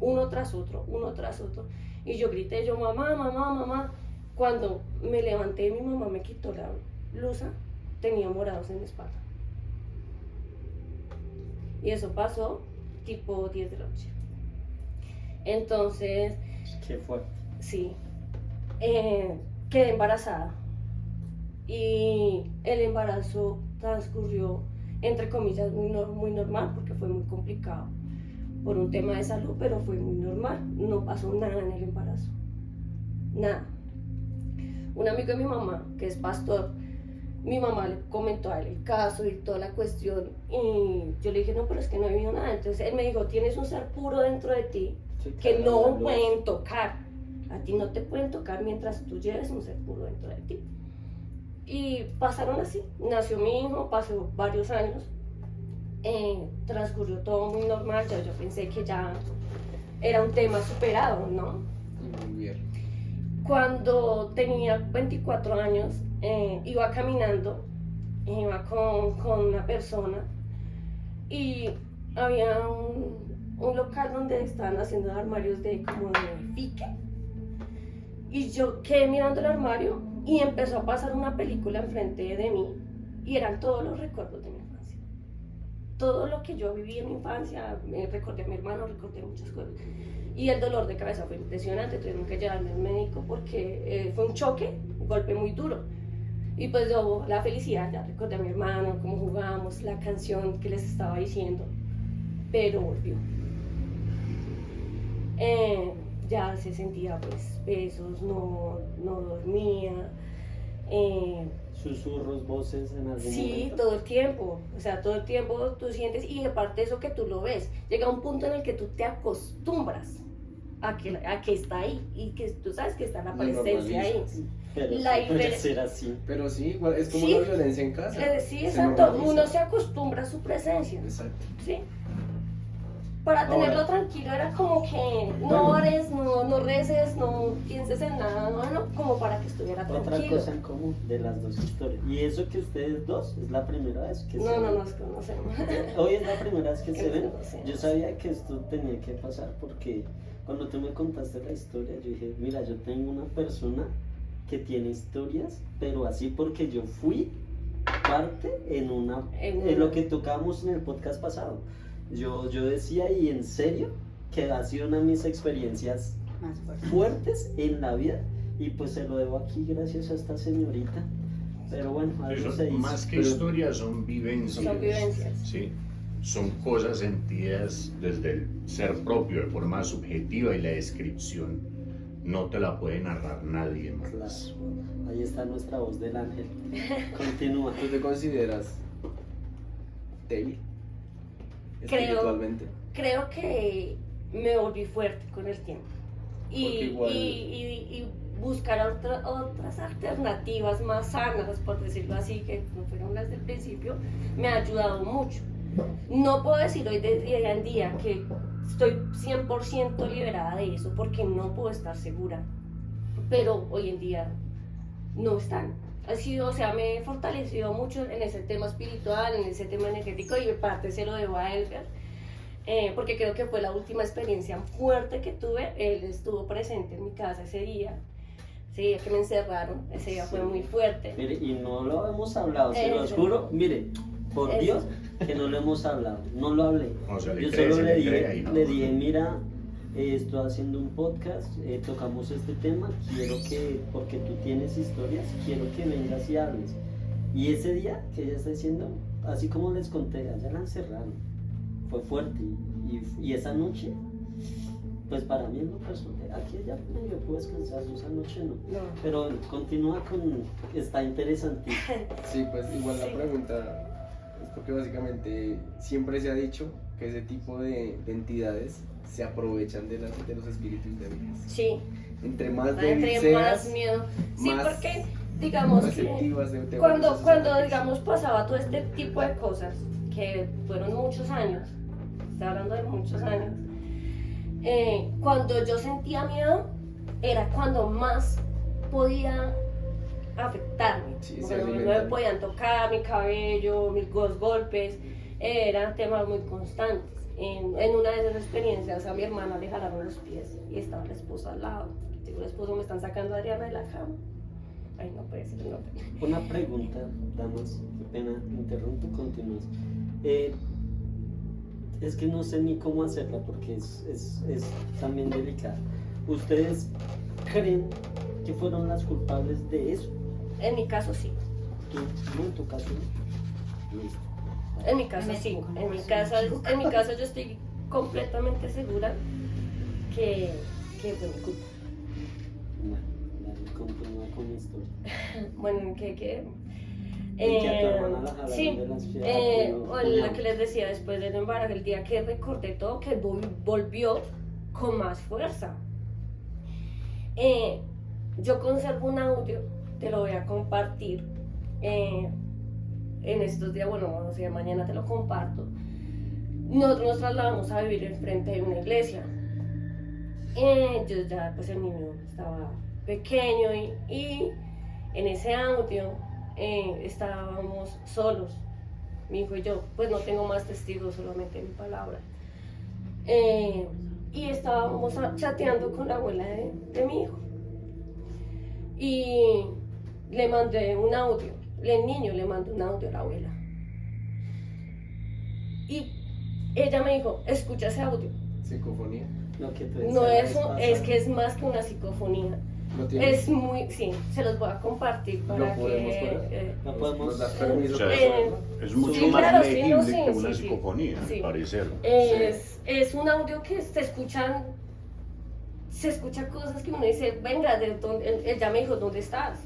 uno tras otro, uno tras otro. Y yo grité, yo, mamá, mamá, mamá. Cuando me levanté, mi mamá me quitó la blusa, tenía morados en mi espalda. Y eso pasó tipo 10 de la noche. Entonces, ¿Qué fue? sí, quedé embarazada. Y el embarazo transcurrió, entre comillas, muy normal, porque fue muy complicado por un tema de salud, pero fue muy normal. No pasó nada en el embarazo, nada. Un amigo de mi mamá, que es pastor, mi mamá le comentó a él el caso y toda la cuestión, y yo le dije, no, pero es que no he vivido nada. Entonces él me dijo, tienes un ser puro dentro de ti Sí, que claro, no la luz. pueden tocar. A ti no te pueden tocar mientras tú lleves un ser puro dentro de ti. Y pasaron así, nació mi hijo, pasó varios años, transcurrió todo muy normal. Ya yo pensé que ya era un tema superado, ¿no? Muy bien. Cuando tenía 24 años, iba caminando, iba con una persona y había un local donde estaban haciendo armarios como de pique. Y yo quedé mirando el armario y empezó a pasar una película enfrente de mí y eran todos los recuerdos de mi infancia. Todo lo que yo viví en mi infancia, recordé a mi hermano, recordé muchas cosas. Y el dolor de cabeza fue impresionante, tuvieron que llevarme al médico porque fue un choque, un golpe muy duro. Y pues yo, la felicidad, ya recordé a mi hermano, cómo jugábamos, la canción que les estaba diciendo, pero volvió. Ya se sentía pues pesos, no dormía. Susurros, voces en algún Sí, momento. todo el tiempo, o sea, todo el tiempo tú sientes, y aparte de eso que tú lo ves, llega un punto en el que tú te acostumbras a que está ahí y que tú sabes que está la Lo presencia ahí. normalizas. Pero La sí puede diferencia- ser así. Pero sí, igual, es como Sí. la violencia en casa. Sí, Se exacto, normaliza. uno se acostumbra a su presencia, Exacto. ¿sí? Para Ahora- tenerlo tranquilo era como que no ores, no reces, no pienses en nada, no, como para que estuviera Otra tranquilo. cosa en común de las dos historias. Y eso que ustedes dos es la primera vez que se No ven. nos conocemos. Hoy es la primera vez que se ven. Sí. Yo sabía que esto tenía que pasar porque cuando tú me contaste la historia, yo dije, mira, yo tengo una persona que tiene historias, pero así porque yo fui parte en lo que tocábamos en el podcast pasado. Yo decía, y en serio, que ha sido una de mis experiencias Más fuerte. fuertes en la vida, y pues se lo debo aquí gracias a esta señorita. Pero bueno, algo se dice. Más que Pero- historias, son vivencias. Son vivencias. Sí. Son cosas sentidas desde el ser propio, de forma subjetiva, y la descripción no te la puede narrar nadie más. Claro, ahí está nuestra voz del ángel. Continúa. ¿Tú te consideras débil? Creo. Espiritualmente. Creo que me volví fuerte con el tiempo Porque y, igual- y buscar otras alternativas más sanas, por decirlo así, que no fueron las del principio, me ha ayudado mucho. No puedo decir hoy de día en día que estoy 100% liberada de eso, porque no puedo estar segura, pero hoy en día no están. Ha sido, o sea, me he fortalecido mucho en ese tema espiritual, en ese tema energético, y en parte se lo debo a Edgar, porque creo que fue la última experiencia fuerte que tuve. Él estuvo presente en mi casa ese día, Sí, es que me encerraron, ese día fue muy fuerte. Mire, y no lo hemos hablado, se los juro. Mire, por Eso. Dios, que no lo hemos hablado. No lo hablé. O sea, le Yo cree, solo se le cree y no. le dije, mira, estoy haciendo un podcast, tocamos este tema, quiero que, porque tú tienes historias, quiero que vengas y hables. Y ese día que ella está diciendo, así como les conté, allá la encerraron, fue fuerte. Y esa noche, pues para mí en lo personal, aquí ella medio pudo descansar, yo esa noche no. No. Pero continúa con, está interesantísimo. Sí, pues igual la Sí. pregunta es porque básicamente siempre se ha dicho que ese tipo de entidades se aprovechan de los espíritus débiles. Sí, Entre más débil entre más seas, miedo. Sí, más porque digamos que receptivas te vuelves cuando, a sus cuando ataques. digamos pasaba todo este tipo de cosas, que fueron muchos años, estoy hablando de muchos años, cuando yo sentía miedo, era cuando más podía afectarme. Sí, se Porque no me alimentan. podían tocar mi cabello, mis golpes, eran temas muy constantes. En una de esas experiencias a mi hermana le jalaron los pies y estaba la esposa al lado. Digo, el esposo me están sacando a Adriana de la cama. Ay, no puede ser, no. Una pregunta, damas, qué pena, interrumpo, continúas. Es que no sé ni cómo hacerla porque es también delicada. ¿Ustedes creen que fueron las culpables de eso? En mi caso sí. ¿Tú, no, en tu caso no? Listo. En mi caso sí. En mi caso yo estoy completamente segura que fue mi culpa. Bueno, dale, continúa con la historia. Bueno, que Y que a tu hermana la jalaron sí, de las piernas, o lo que les decía después del embarazo, el día que recordé todo, que volvió con más fuerza. Yo conservo un audio, te lo voy a compartir en estos días, bueno, o sea, mañana te lo comparto. Nosotros nos trasladamos a vivir enfrente de una iglesia. Yo ya, pues el niño estaba pequeño y en ese audio estábamos solos, mi hijo y yo, pues no tengo más testigos, solamente mi palabra. Y estábamos chateando con la abuela de mi hijo. Y le mandé un audio, el niño le mandó un audio a la abuela. Y ella me dijo, escucha ese audio. Psicofonía. Lo que tú No decías es, la vez es pasada. que es más que una psicofonía. ¿Lo tienes? Es muy, sí, se los voy a compartir para ¿Lo podemos que... poner? No podemos. ¿Nos das permiso? O sea, Eh, es mucho sí, más claro, sí, legible no, sí, que una sí, sí. psicofonía, Sí. al parecer. Es un audio que se escuchan, se escucha cosas que uno dice, venga, él ya me dijo, ¿dónde estás?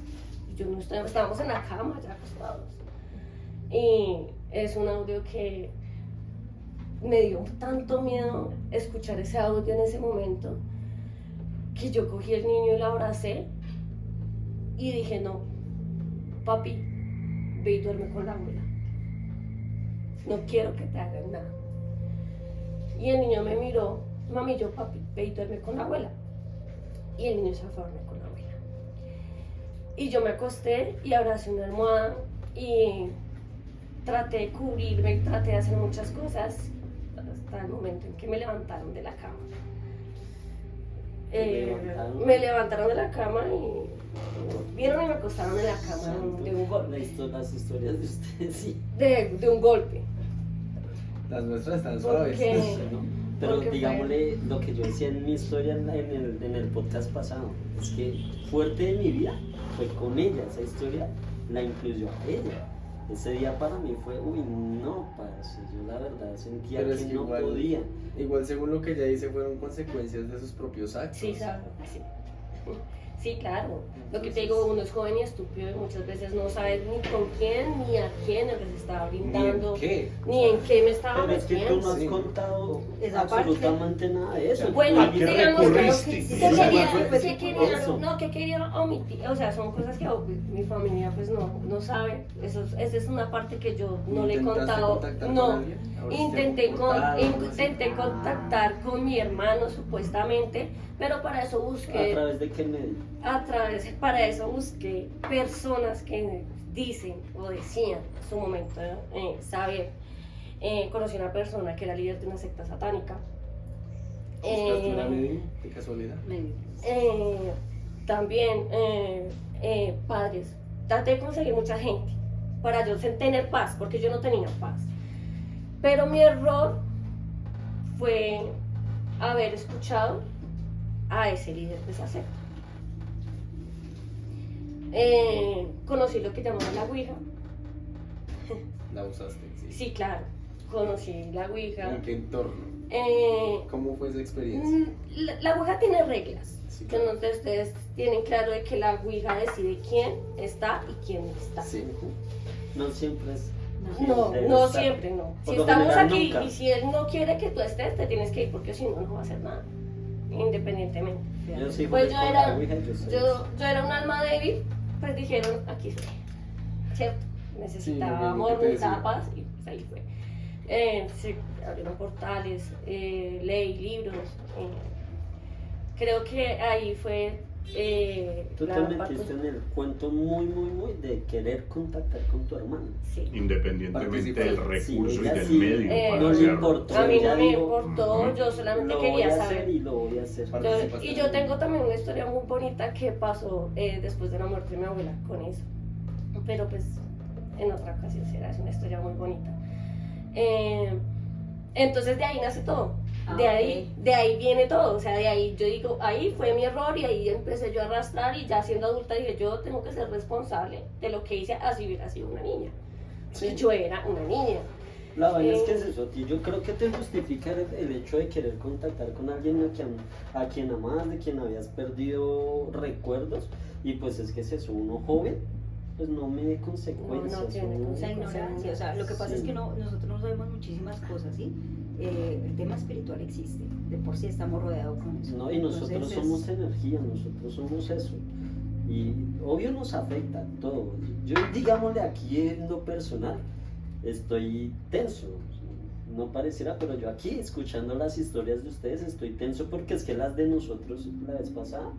Y yo no estaba, estábamos en la cama ya acostados. Y es un audio que me dio tanto miedo escuchar ese audio en ese momento, que yo cogí el niño y lo abracé y dije, no, papi, ve y duerme con la abuela. No quiero que te hagan nada. Y el niño me miró, mami, yo, papi, ve y duerme con la abuela. Y el niño se fue a dormir con la abuela. Y yo me acosté y abracé una almohada y traté de cubrirme, traté de hacer muchas cosas hasta el momento en que me levantaron de la cama. Me levantaron de la cama y vieron y me acostaron en la cama de un golpe. Las historias de ustedes, sí. De un golpe. Las nuestras están suaves. Porque- ¿no? Pero Porque digámosle lo que yo decía en mi historia en el podcast pasado, es que fuerte de mi vida fue con ella, esa historia la incluyó a ella. Ese día para mí fue, uy, no, parce, yo la verdad sentía Pero que, es que no igual- podía. Igual según lo que ella dice fueron consecuencias de sus propios actos. Sí, claro, sí. Sí, claro. Lo que te digo, uno es joven y estúpido y muchas veces no sabe ni con quién ni a quién les estaba brindando, ¿Ni en qué? ni en qué me estaba Pero es que tú metiendo. no has sí. contado Esa parte. absolutamente nada de eso. Bueno, ¿A qué digamos que recurriste? que quería, Eso. no, que quería omitir, o sea, son cosas que mi familia pues no sabe. Esa es una parte que yo no le he ¿Intentaste contado. contactar con No, alguien? Ahora sí te intenté, han contactado, algo así. intenté contactar con mi hermano supuestamente, pero para eso ¿A busqué, través de qué medio? para eso busqué personas que dicen o decían en su momento saber. Conocí a una persona que era líder de una secta satánica. ¿Buscaste una medium de casualidad? Medio. también padres. Traté de conseguir mucha gente para yo tener paz, porque yo no tenía paz. Pero mi error fue haber escuchado a ese líder de esa secta. Conocí lo que llamaban la Ouija. La usaste, sí. Sí, claro, conocí la Ouija. ¿En qué entorno? ¿Cómo fue esa experiencia? La Ouija tiene reglas. Sí, Que claro. no sé, ustedes tienen claro de que la Ouija decide quién está y quién no está. Sí. No siempre es. No, Debe no estar. siempre, no. Por Si lo estamos general, aquí nunca. y si él no quiere que tú estés, te tienes que ir porque si no, no va a hacer nada, independientemente. Yo sí Pues jugué yo con era- la Ouija, yo sé Yo eso. era un alma débil, pues dijeron, aquí estoy, ¿cierto? Necesitaba lo mismo amor, que te necesitaba decía. paz y pues ahí fue. Se abrieron portales, leí libros, creo que ahí fue Tú la te parte- metiste en el cuento muy de querer contactar con tu hermano. Sí. Independientemente del recurso Sí, y ella del sí, medio para no le hacerlo. importó. A mí Ella no me dijo, importó, "Ujú, yo solamente Lo voy quería a saber. hacer y lo voy a hacer. Y yo tengo también una historia muy bonita que pasó después de la muerte de mi abuela con eso. Pero pues en otra ocasión será, es una historia muy bonita. Entonces de ahí nace todo. Ah, De ahí viene todo. O sea, de ahí yo digo, ahí fue mi error y ahí empecé yo a arrastrar y ya siendo adulta dije, yo tengo que ser responsable de lo que hice así hubiera sido una niña. Y yo era una niña. La vaina es que es eso, tío. Yo creo que te justifica el hecho de querer contactar con alguien a quien amabas, de quien habías perdido recuerdos. Y pues es que es eso, uno joven, pues no mide consecuencias. No tiene uno- La ignorancia, o sea, lo que pasa Sí. es que nosotros no sabemos muchísimas cosas, ¿sí? El tema espiritual existe, de por sí estamos rodeados con eso. No, y nosotros Entonces, somos energía, nosotros somos eso. Y obvio nos afecta todo. Yo, digámosle aquí en lo personal, estoy tenso. No pareciera, pero yo aquí escuchando las historias de ustedes estoy tenso porque es que las de nosotros la vez pasada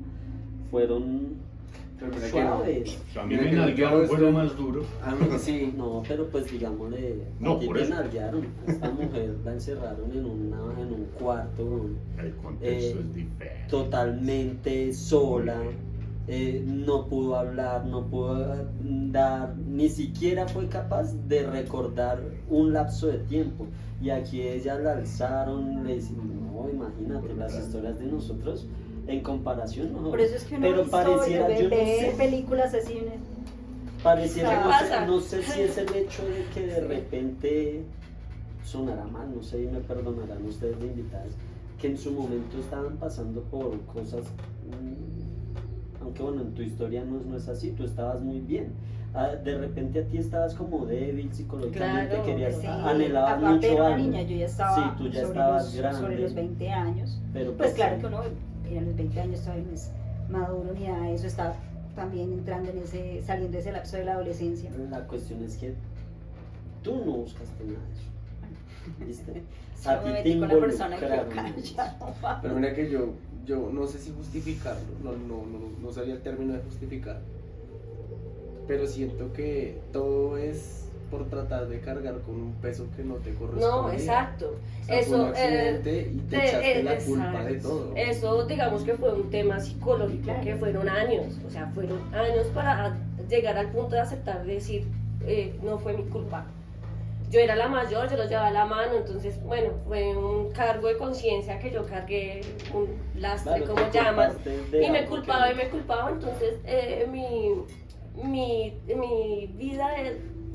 fueron Pero mira que suaves. A mí Mira me que nalguearon, yo fue lo estoy- más duro. a mí sí. No, pero pues digámosle, No, aquí por te eso. nalguearon. A esta mujer la encerraron en un cuarto. El contexto Eh, es diferente. Totalmente sola, no pudo hablar, no pudo dar, ni siquiera fue capaz de recordar un lapso de tiempo. Y aquí ella la alzaron, le dicen, no, imagínate las historias de nosotros en comparación, no. por eso es que uno Pero ve pareciera, historias, yo no ve sé. películas así, Pareciera, ¿Qué no sé, pasa? no sé si es el hecho de que de repente sonará mal, no sé, y me perdonarán ustedes de invitadas, que en su momento estaban pasando por cosas, aunque bueno, en tu historia no es así, tú estabas muy bien. De repente a ti estabas como débil psicológicamente, Claro, querías, sí, anhelabas aparte mucho era una algo. niña, yo ya estaba, Sí, tú ya estabas grande. sobre los 20 años. Pero Pues claro sí, que uno en los 20 años todavía no es maduro ni nada de eso, está también entrando en saliendo de ese lapso de la adolescencia. la cuestión es que tú no buscaste nada de eso. ¿Viste? Sí, A me ti te metí con la persona involucraron. equivocada, ya no va. Pero mira que yo no sé si justificarlo, no sabía el término de justificar. Pero siento que todo es por tratar de cargar con un peso que no te corresponde. No, exacto. O sea, fue un accidente y te echaste la culpa exacto. de todo. Eso, digamos que fue un tema psicológico, Claro. que fueron años, o sea, fueron años para llegar al punto de aceptar, de decir, no fue mi culpa. Yo era la mayor, yo los llevaba a la mano, entonces, bueno, fue un cargo de conciencia que yo cargué, un lastre, Claro, como te llaman, culpaste de y me algo culpaba que- y me culpaba, entonces mi vida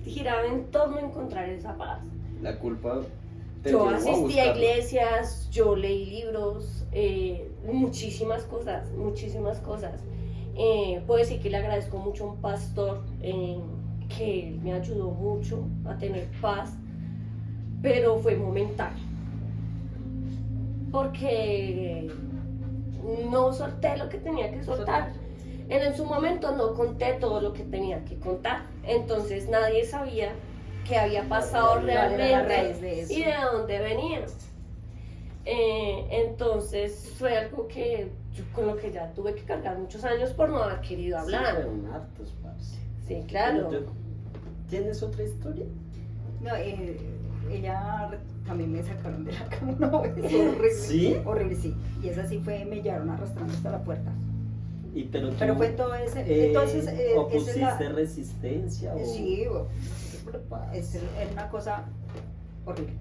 giraba en torno a encontrar esa paz. La culpa te Yo llevó a asistí a buscarlo. iglesias, yo leí libros, muchísimas cosas, muchísimas cosas. Puedo decir que le agradezco mucho a un pastor que él me ayudó mucho a tener paz, pero fue momentáneo. Porque no solté lo que tenía que soltar. En su momento no conté todo lo que tenía que contar, entonces nadie sabía qué había pasado ¿Cuál era la realmente raíz de eso? y de dónde venía. Entonces fue algo que con lo que ya tuve que cargar muchos años por no haber querido Sí, hablar. fueron hartos, parce. Sí, claro. ¿Tienes otra historia? No, ella también me sacaron de la cama una vez, horrible. ¿Sí? Horrible, sí. Y esa sí fue, me llevaron arrastrando hasta la puerta. Pero Pero tú, fue todo ese, entonces, esa es ¿opusiste la... resistencia? O... Sí, es una cosa horrible.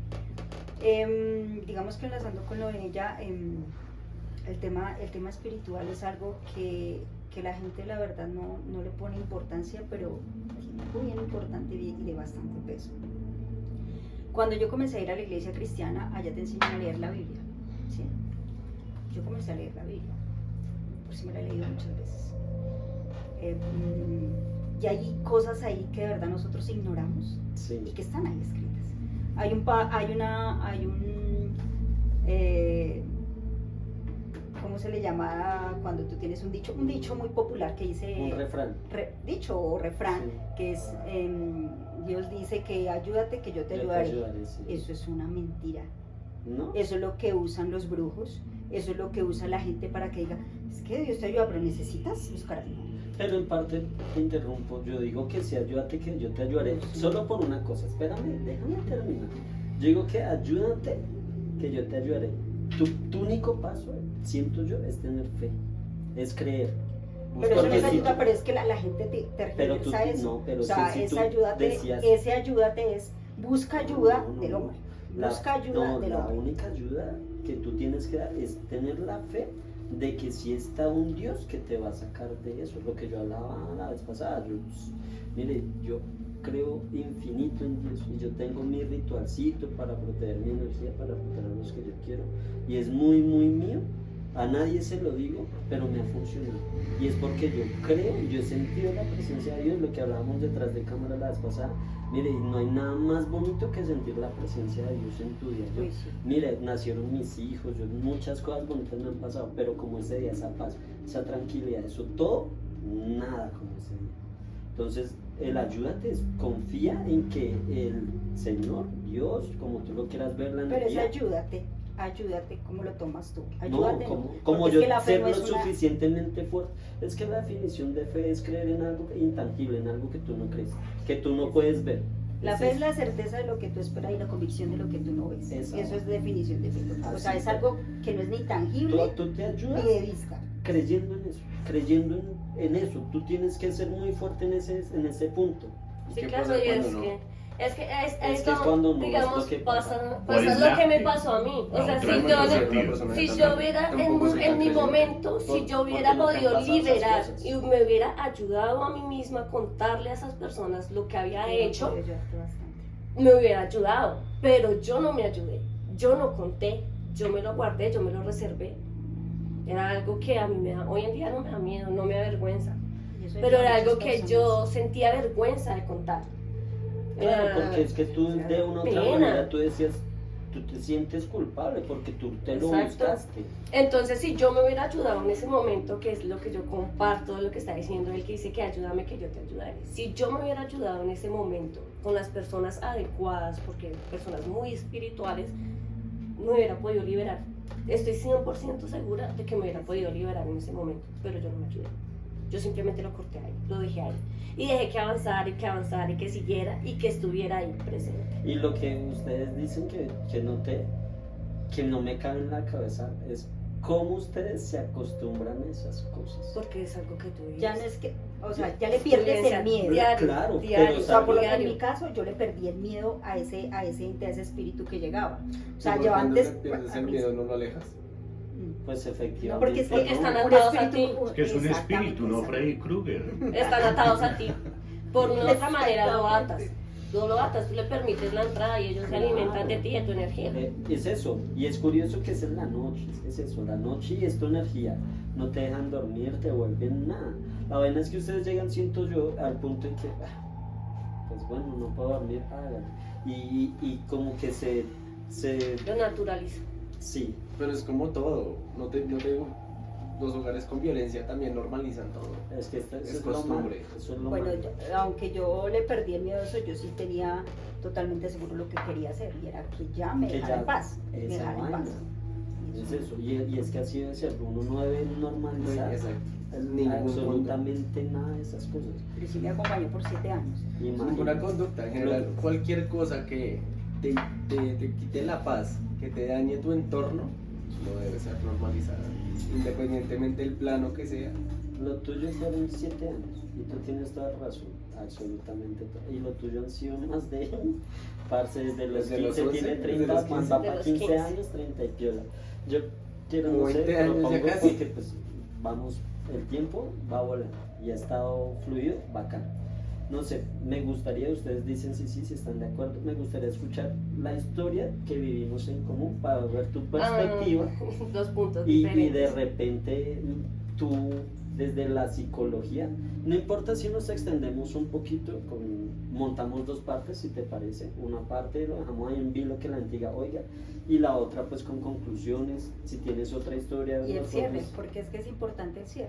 Digamos que enlazando con lo de ella, el tema espiritual es algo que la gente la verdad no le pone importancia, pero es muy importante y de bastante peso. Cuando yo comencé a ir a la iglesia cristiana, allá te enseñan a leer la Biblia, ¿sí? Yo comencé a leer la Biblia, por si me la he leído muchas veces. Y hay cosas ahí que de verdad nosotros ignoramos Sí. y que están ahí escritas. ¿Cómo se le llama cuando tú tienes un dicho muy popular que dice... Un refrán. Dicho o refrán, Sí. que es, Dios dice que ayúdate que yo te Yo ayudaré. sí. Eso es una mentira. ¿No? Eso es lo que usan los brujos, eso es lo que usa la gente para que diga, es que Dios te ayuda, pero necesitas buscar a Dios. Pero en parte te interrumpo, yo digo que si ayúdate que yo te ayudaré, solo por una cosa, espérame, déjame terminar. Yo digo que ayúdate que yo te ayudaré. Tu único paso, siento yo, es tener fe, es creer. Pero eso no Porque es si ayuda, tú- pero es que la gente te Pero tú regresa eso. no, pero o sea, si tú esa ayúdate, decías- ese ayúdate es busca ayuda No, no, del no. hombre. Busca ayuda del la hombre. única ayuda que tú tienes que dar es tener la fe de que si está un Dios que te va a sacar de eso, lo que yo hablaba la vez pasada. Mire, yo creo infinito en Dios y yo tengo mi ritualcito para proteger mi energía, para proteger a los que yo quiero, y es muy mío. A nadie se lo digo, pero me ha funcionado. Y es porque yo creo y yo he sentido la presencia de Dios, lo que hablábamos detrás de cámara la vez pasada. Mire, no hay nada más bonito que sentir la presencia de Dios en tu día. Uy, sí. Mire, nacieron mis hijos, muchas cosas bonitas me han pasado, pero como ese día, esa paz, esa tranquilidad, eso todo, nada como ese día. Entonces, el ayúdate es confía en que el Señor, Dios, como tú lo quieras ver, la Pero es energía, ayúdate, ¿cómo lo tomas tú? no, Ayúdate. como porque yo es que la fe ser no lo es una... suficientemente fuerte. Es que la definición de fe es creer en algo intangible, en algo que tú no crees, que tú no puedes ver. La fe es la certeza de lo que tú esperas y la convicción de lo que tú no ves. Exacto. Eso es definición de fe. O sea, Así es es. algo que no es ni tangible Tú te ayudas ni de vista. creyendo en eso, creyendo en eso. Tú tienes que ser muy fuerte en ese punto. ¿Y Sí, qué claro, pasa y cuando es no? que Es que es cuando no, digamos, es lo que pasa. ¿Cuál es lo la que me fe? pasó a mí. O La sea, otra si no yo, es no- sentido. si yo hubiera, en mi momento, si yo hubiera podido liberar y me hubiera ayudado a mí misma a contarle a esas personas lo que había hecho, Puede ayudarte bastante. me hubiera ayudado. Pero yo no me ayudé, yo no conté, yo me lo guardé, yo me lo reservé. Era algo que a mí hoy en día no me da miedo, no me avergüenza. Y eso Pero ayuda era a algo muchas que personas. yo sentía vergüenza de contar. Claro, Era- porque es que tú de una u otra pena. manera tú decías, tú te sientes culpable porque tú te lo Exacto. buscaste. Entonces, si yo me hubiera ayudado en ese momento, que es lo que yo comparto, lo que está diciendo él, que dice que ayúdame, que yo te ayudaré. Si yo me hubiera ayudado en ese momento con las personas adecuadas, porque personas muy espirituales, me hubiera podido liberar. Estoy 100% segura de que me hubiera podido liberar en ese momento, pero yo no me ayudé. Yo simplemente lo corté ahí, lo dejé ahí. Y dejé que avanzara y que siguiera y que estuviera ahí presente. Y lo que ustedes dicen que no me cabe en la cabeza es cómo ustedes se acostumbran a esas cosas. Porque es algo que tú vives. Ya no es que, o sea, ya le pierdes el miedo. Diario, Claro, diario, pero O sea, por lo que en diario. mi caso, yo le perdí el miedo a ese ente, a ese espíritu que llegaba. O Sí, sea, porque yo cuando antes... te pierdes el al miedo, no lo alejas. principio- Pues efectivamente. No, porque es que Porque están un atados a espíritu- Es que es un exactamente, espíritu, no exacto. Freddy Krueger. Están atados a ti. Por una u otra manera lo atas. Exactamente. Tú lo atas, tú le permites la entrada y ellos se alimentan de ti, de tu energía. Es eso, y es curioso que es en la noche, es eso, la noche y es tu energía, no te dejan dormir, te vuelven nada. La vaina es que ustedes llegan, siento yo, al punto en que, pues bueno, no puedo dormir, háganlo. Y como que se, Lo naturaliza. sí, Pero es como todo. No te digo, los hogares con violencia también normalizan todo. es que eso Es es lo malo, costumbre. eso es lo Bueno, malo. aunque yo le perdí el miedo a eso, yo sí tenía totalmente seguro lo que quería hacer y era que ya me Que dejara ya en paz. Me esa dejara en vaina. paz. Es eso, y es que así debe ser, uno no debe normalizar Exacto. Ningún absolutamente nada de esas cosas. Pero sí me acompañó por 7 años. Ninguna Imagínate. conducta en general, cualquier cosa que te quite la paz, que te dañe tu entorno, no debe ser normalizada, independientemente del plano que sea, Lo tuyo fueron 7 años y tú tienes toda razón, absolutamente todo. Y lo tuyo han sido más de, parce, desde los Desde los 15, 11, tiene desde 30, los Juan 15. va De para los 15 15. años, 30 y piola. Yo quiero, Como no sé, 20 años ya propongo casi. porque pues vamos, el tiempo va volando y ha estado fluido, bacán. No sé, me gustaría, ustedes dicen si están de acuerdo, me gustaría escuchar la historia que vivimos en común para ver tu perspectiva. Dos puntos Y diferentes. de repente tú, desde la psicología, no importa si nos extendemos un poquito, montamos 2 partes, si te parece. Una parte lo dejamos ahí en vilo que la diga, oiga, y la otra pues con conclusiones, si tienes otra historia. Y el nos cierre, podemos- porque es que es importante el cierre.